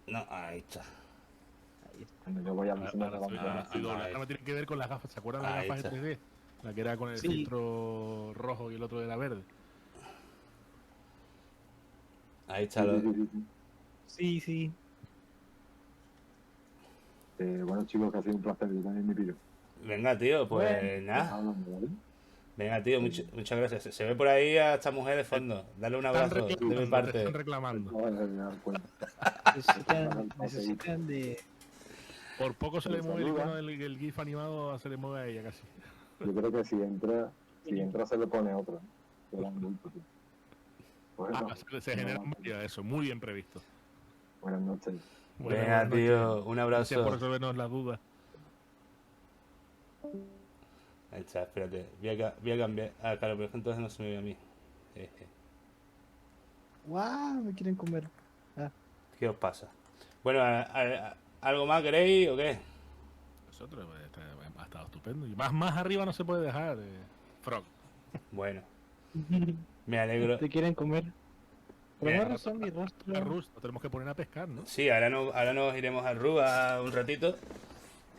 No, ahí está. Ahí está. Cuando yo voy a Ahora, alucinar ahora soy, con ahora soy doble. ahí. Ahora me tiene que ver con las gafas. ¿Se acuerdan de las Ahí gafas de está. 3D? La que era con el Sí. filtro rojo y el otro era verde. Ahí está. Sí, sí, sí, sí. Sí, sí. Bueno, chicos, que ha sido un placer. Yo también me pido. Venga, tío, pues Bueno. nada. Hablando, ¿vale? Venga, tío, muchas gracias. Se ve por ahí a esta mujer de fondo. Dale un abrazo de mi Te están parte. reclamando. No, me da cuenta. Necesitan de... Por poco se le Me mueve el saluda. icono del GIF animado, se le mueve a ella casi. Yo creo que si entra se le pone otro. Era un bulto, tío. Bueno, Se genera un varios de eso, muy bien previsto. buenas noches. Bueno, Venga, buenas noches. tío, un Gracias por abrazo. resolvernos las dudas. Ahí está, espérate. Voy a cambiar. Ah, claro, pero es que entonces no se me ve a mí. ¡Guau! Me quieren comer. ¿Qué os pasa? Bueno, ¿algo más queréis o qué? Nosotros ha estado estupendo. Y más arriba no se puede dejar, Frog. Bueno, me alegro. Te quieren comer. Por Bien. alguna razón mi rostro... La Rus, nos tenemos que poner a pescar, ¿no? Sí, ahora nos iremos al Rúa un ratito.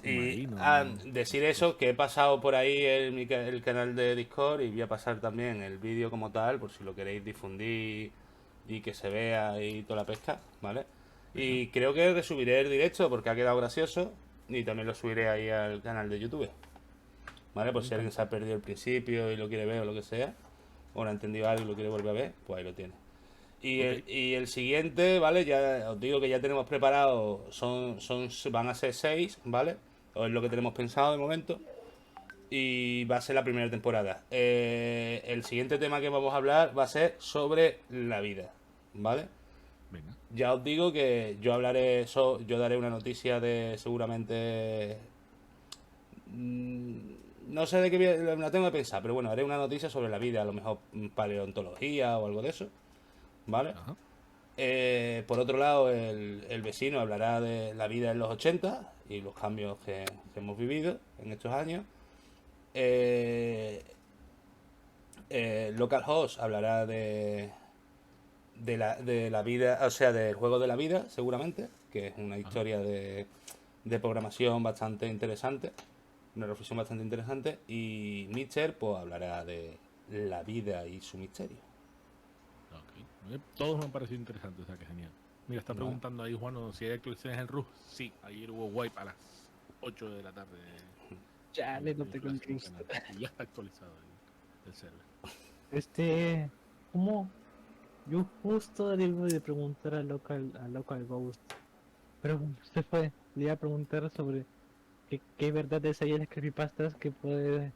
Y Imagino. decir eso, que he pasado por ahí el canal de Discord y voy a pasar también el vídeo como tal, por si lo queréis difundir y que se vea y toda la pesca, ¿vale? Y creo que resubiré el directo porque ha quedado gracioso y también lo subiré ahí al canal de YouTube, ¿vale? Por si alguien se ha perdido el principio y lo quiere ver o lo que sea, o no ha entendido algo y lo quiere volver a ver, pues ahí lo tiene. Y el siguiente, ¿vale? Ya os digo que ya tenemos preparado, van a ser 6, ¿vale? O es lo que tenemos pensado de momento. Y va a ser la primera temporada. El siguiente tema que vamos a hablar va a ser sobre la vida, ¿vale? Venga. Ya os digo que yo yo daré una noticia de seguramente... no sé de qué la tengo que pensar, pero bueno, haré una noticia sobre la vida, a lo mejor paleontología o algo de eso, ¿vale? Ajá. Por otro lado, el vecino hablará de la vida en los 80 y los cambios que hemos vivido en estos años. Localhost hablará de la vida, o sea, del juego de la vida, seguramente, que es una historia de programación bastante interesante, una reflexión bastante interesante. Y Mitcher, pues hablará de la vida y su misterio. Ok. Todos me han parecido interesantes, o sea que genial. Mira, está Vale. preguntando ahí Juan si hay actualizaciones en Rus. Sí, ayer hubo wipe a las 8 de la tarde. Chale, no tengo el Inflación Cristo. canal. Y ya está actualizado el server. ¿Cómo? Yo justo le iba a preguntar a Local Ghost. Pero se fue. Le iba a preguntar sobre qué verdades hay en las creepypastas que pueden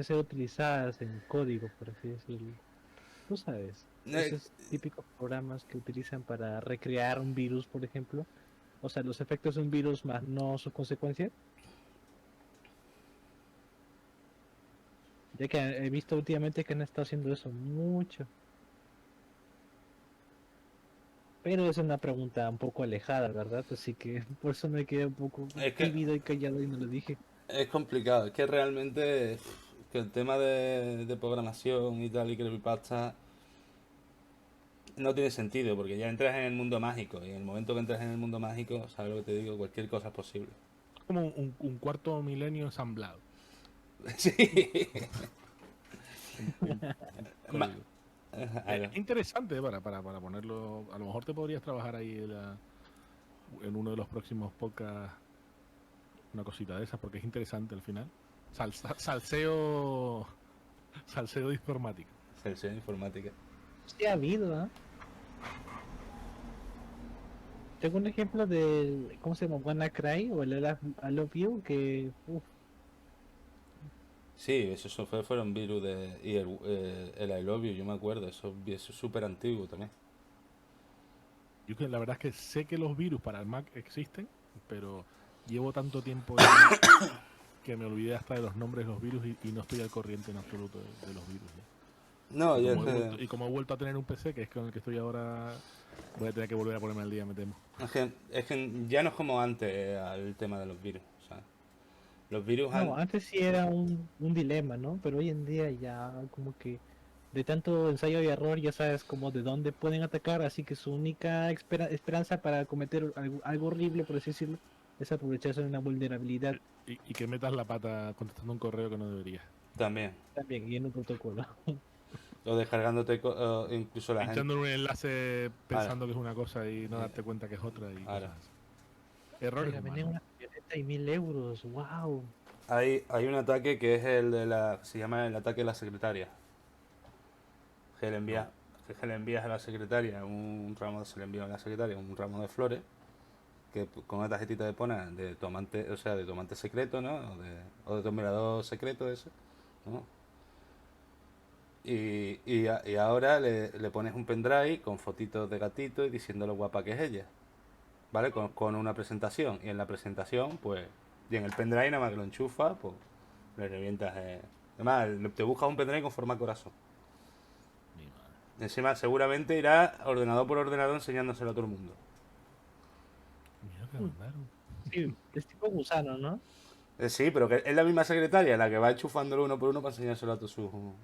ser utilizadas en código, por así decirlo. Tú sabes, esos típicos programas que utilizan para recrear un virus, por ejemplo. O sea, los efectos de un virus más no sus consecuencias. Ya que he visto últimamente que han estado haciendo eso mucho. Pero es una pregunta un poco alejada, ¿verdad? Así que por eso me quedé un poco Es que- tímido y callado y no lo dije. Es complicado, es que realmente que el tema de programación y tal y creepypasta no tiene sentido, porque ya entras en el mundo mágico y en el momento que entras en el mundo mágico, ¿sabes lo que te digo? Cualquier cosa es posible. Como un cuarto milenio ensamblado. Sí. Ma- Código. Ahí va. Interesante para ponerlo. A lo mejor te podrías trabajar ahí en uno de los próximos podcasts una cosita de esas, porque es interesante al final. Salseo de informática. Selección informática. Sí ha habido, ¿eh? Tengo un ejemplo del, ¿cómo se llama? WannaCry o el I Love You, que Sí, fueron virus y el I Love You, yo me acuerdo, eso es súper antiguo también. Yo que la verdad es que sé que los virus para el Mac existen, pero llevo tanto tiempo que me olvidé hasta de los nombres de los virus y no estoy al corriente en absoluto de los virus. ¿Ya? No, Y yo como, es he que, vuelto, y como he vuelto a tener un PC, que es con el que estoy ahora, voy a tener que volver a ponerme al día, me temo. es que ya no es como antes el tema de los virus. O sea, los virus No, antes sí era un dilema, ¿no? Pero hoy en día ya como que de tanto ensayo y error ya sabes como de dónde pueden atacar, así que su única esperanza para cometer algo horrible, por así decirlo, es aprovecharse de una vulnerabilidad Y que metas la pata contestando un correo que no deberías. también. también y en un protocolo. O descargándote incluso la gente. Pinchando en un enlace Ahora, pensando que es una cosa y no darte cuenta que es otra y ahora. cosas así. Errores Oiga, venden humanos. una camioneta y 1000 euros, wow. Hay un ataque que es el de la. Se llama el ataque de la secretaria. Que le envía, que le envías a la secretaria un ramo, se le envía a la secretaria un ramo de flores que con una tarjetita de pona de tomate, o sea, de tomate secreto, ¿no? O de tomador secreto ese, ¿no? Y ahora le pones un pendrive con fotitos de gatito y diciendo lo guapa que es ella, ¿vale? Con una presentación. Y en la presentación, pues, y en el pendrive nada más que lo enchufa, pues, le revientas. Además, te buscas un pendrive con forma de corazón. Mi madre. Encima, seguramente irá ordenador por ordenador enseñándoselo a todo el mundo. Mira que mandaron. Sí, es tipo gusano, ¿no? Sí, pero que es la misma secretaria la que va enchufándolo uno por uno para enseñárselo a todos sus. Joder.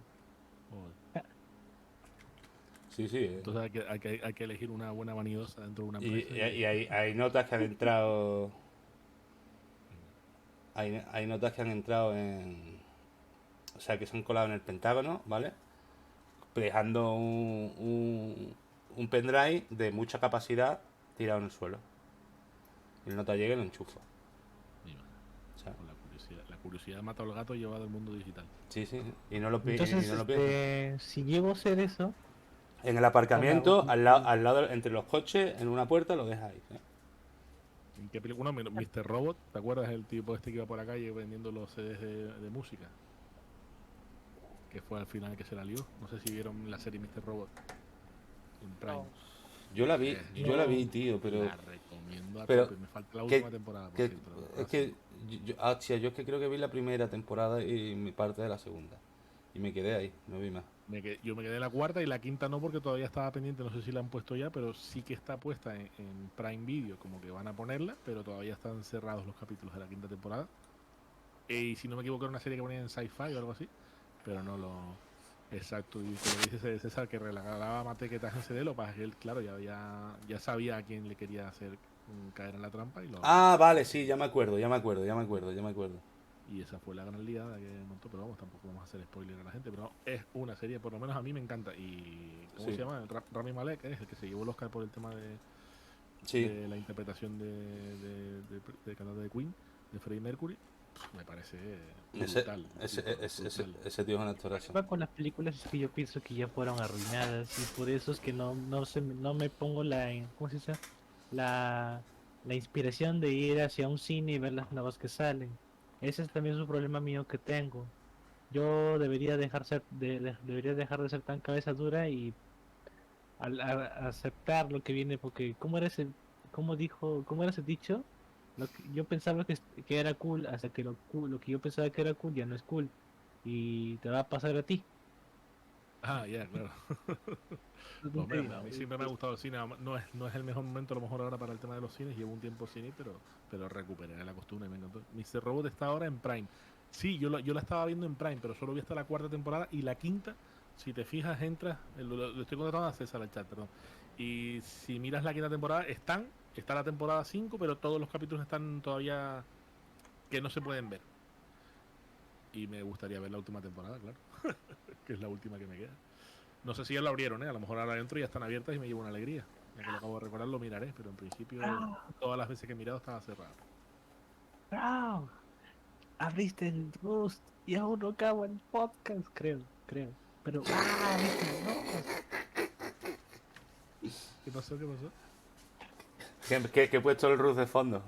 Sí, sí. Entonces hay que elegir una buena vanidosa dentro de una Y, empresa. y hay notas que han entrado. Hay notas que han entrado en. O sea, que se han colado en el Pentágono, ¿vale? Dejando un pendrive de mucha capacidad tirado en el suelo. Y el nota llega y lo enchufa. Mi madre. O sea, Con la curiosidad mata al gato llevado al mundo digital. sí, sí. Y no lo, Entonces, y no lo piensa. si llego a hacer eso, En el aparcamiento, al lado, entre los coches, en una puerta, lo dejas ahí. ¿Eh? ¿En qué película? Bueno, Mr. Robot, ¿te acuerdas el tipo este que iba por la calle vendiendo los CDs de música? Que fue al final que se la lió. No sé si vieron la serie Mr. Robot en Prime. Yo la vi, tío, pero. La recomiendo a pero tope. Me falta la que- última temporada, por que- cierto. es que. Yo es que creo que vi la primera temporada y mi parte de la segunda. Y me quedé ahí, no vi más. Yo me quedé en la cuarta y la quinta no porque todavía estaba pendiente, no sé si la han puesto ya, pero sí que está puesta en Prime Video, como que van a ponerla, pero todavía están cerrados los capítulos de la quinta temporada. Y si no me equivoco era una serie que ponían en Sci-Fi o algo así, pero no lo... Exacto, y como dice César que regalaba matequetas en CD, lo que pasa es que él, claro, ya sabía a quién le quería hacer caer en la trampa y lo... Ah, vale, sí, ya me acuerdo. Y esa fue la gran liada que montó, pero vamos, tampoco vamos a hacer spoiler a la gente, pero no, es una serie, por lo menos a mí me encanta. Y ¿cómo Sí. se llama? Rami Malek es el que se llevó el Oscar por el tema de Sí. la interpretación de cantante de Queen, de Freddie Mercury. Me parece brutal. Ese tío es un actorazo. va con las películas es que yo pienso que ya fueron arruinadas y por eso es que no me pongo ¿cómo se dice? La inspiración de ir hacia un cine y ver las nuevas que salen. Ese es también un problema mío que tengo. Yo debería debería dejar de ser tan cabeza dura y aceptar lo que viene porque cómo era ese dicho? Yo pensaba que era cool hasta que lo que yo pensaba que era cool ya no es cool y te va a pasar a ti. Ah, ya, claro. Pues, hombre, a mí siempre me ha gustado el cine. No es el mejor momento, a lo mejor ahora para el tema de los cines. Llevo un tiempo sin ir, pero recuperé la costumbre y me encantó. Mr. Robot está ahora en Prime. Sí, yo la estaba viendo en Prime, pero solo vi hasta la cuarta temporada y la quinta. Si te fijas, entras. Lo estoy contando a César al chat, perdón. Y si miras la quinta temporada, está la temporada 5, pero todos los capítulos están todavía que no se pueden ver. Y me gustaría ver la última temporada, claro. Que es la última que me queda. No sé si ya lo abrieron, ¿eh? A lo mejor ahora adentro ya están abiertas y me llevo una alegría. Ya que lo acabo de recordar, lo miraré, pero en principio todas las veces que he mirado estaba cerrado. ¡Bravo! Abriste el Rust y aún no acabo el podcast, creo. Pero abriste el Rust. ¿Qué pasó? ¿Qué he puesto el Rus de fondo?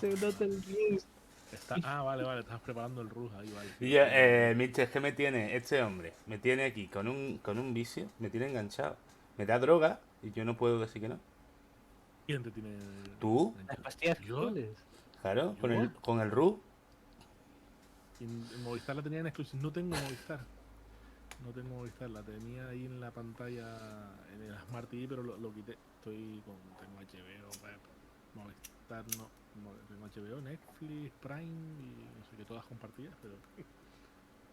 Se nota el Rust. Vale, estás preparando el Rus ahí, vale. Y Mister, es que me tiene, este hombre, me tiene aquí con un vicio, me tiene enganchado. Me da droga y yo no puedo decir que no. ¿Quién te tiene? ¿Tú? Las pastillas ¿Yo? azules. Claro, ¿Yo? con el Rus. En Movistar la tenía en exclusiva. No tengo Movistar. No tengo Movistar, la tenía ahí en la pantalla en el Smart TV, pero lo quité. Tengo HBO, Movistar no, tengo HBO, Netflix, Prime y no sé qué, todas compartidas, pero...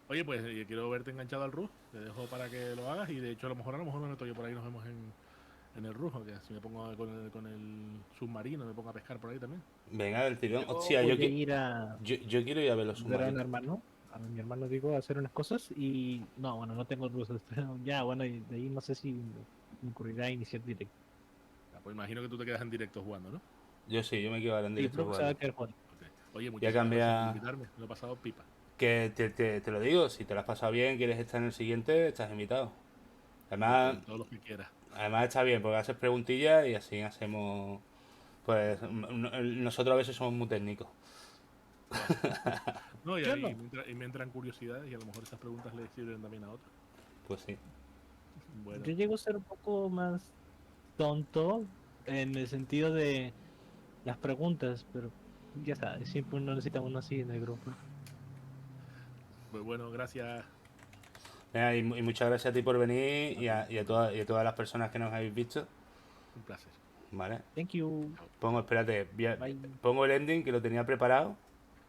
Oye, pues quiero verte enganchado al RUS, te dejo para que lo hagas y de hecho a lo mejor me meto yo por ahí, nos vemos en el RUS, que si me pongo con el submarino, me pongo a pescar por ahí también. Venga, del tirón. Yo Hostia, voy a ir a yo quiero ir a ver los ver submarinos. a mi hermano digo, a hacer unas cosas y no, bueno, no tengo rusos, pero ya, bueno, y de ahí no sé si me ocurrirá iniciar directo. Pues imagino que tú te quedas en directo jugando, ¿no? Yo sí, yo me quiero ver en Sí, directo creo que se va a jugando. quedar jugando. Ok. Oye, Ya muchísimas gracias por cambia. invitarme, me lo he pasado pipa. Que te lo digo, si te lo has pasado bien, quieres estar en el siguiente, estás invitado. Además, Todos los que quieras. además está bien, porque haces preguntillas y así hacemos. Pues nosotros a veces somos muy técnicos. No, Yo no. y me entran curiosidades y a lo mejor esas preguntas le sirven también a otros. Pues sí. Bueno, Yo llego a ser un poco más tonto en el sentido de las preguntas, pero ya sabes, siempre uno necesita uno así en el grupo. pues bueno, gracias. Venga, y muchas gracias a ti por venir y a todas las personas que nos habéis visto. Un placer. ¿Vale? Thank you. Espérate, Bye. pongo el ending que lo tenía preparado.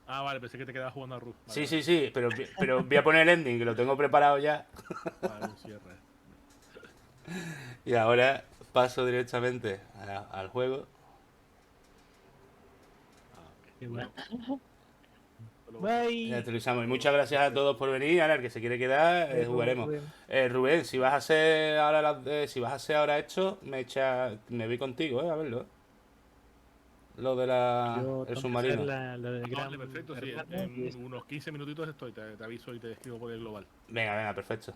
Ah, vale, pensé que te quedabas jugando a Rus. Vale, Sí, pero voy a poner el ending que lo tengo preparado ya. Vale, un cierre. Y ahora paso directamente al juego. Qué Bueno, Bye. Ya actualizamos. Y muchas gracias a todos por venir. Ahora el que se quiere quedar, jugaremos. Rubén. Rubén, si vas a hacer ahora esto, me voy contigo, a verlo. Lo de Yo el tengo que hacer submarino. la del gran vale, perfecto, sí. hermano y En unos 15 minutitos estoy, te aviso y te escribo por el global. Venga, perfecto.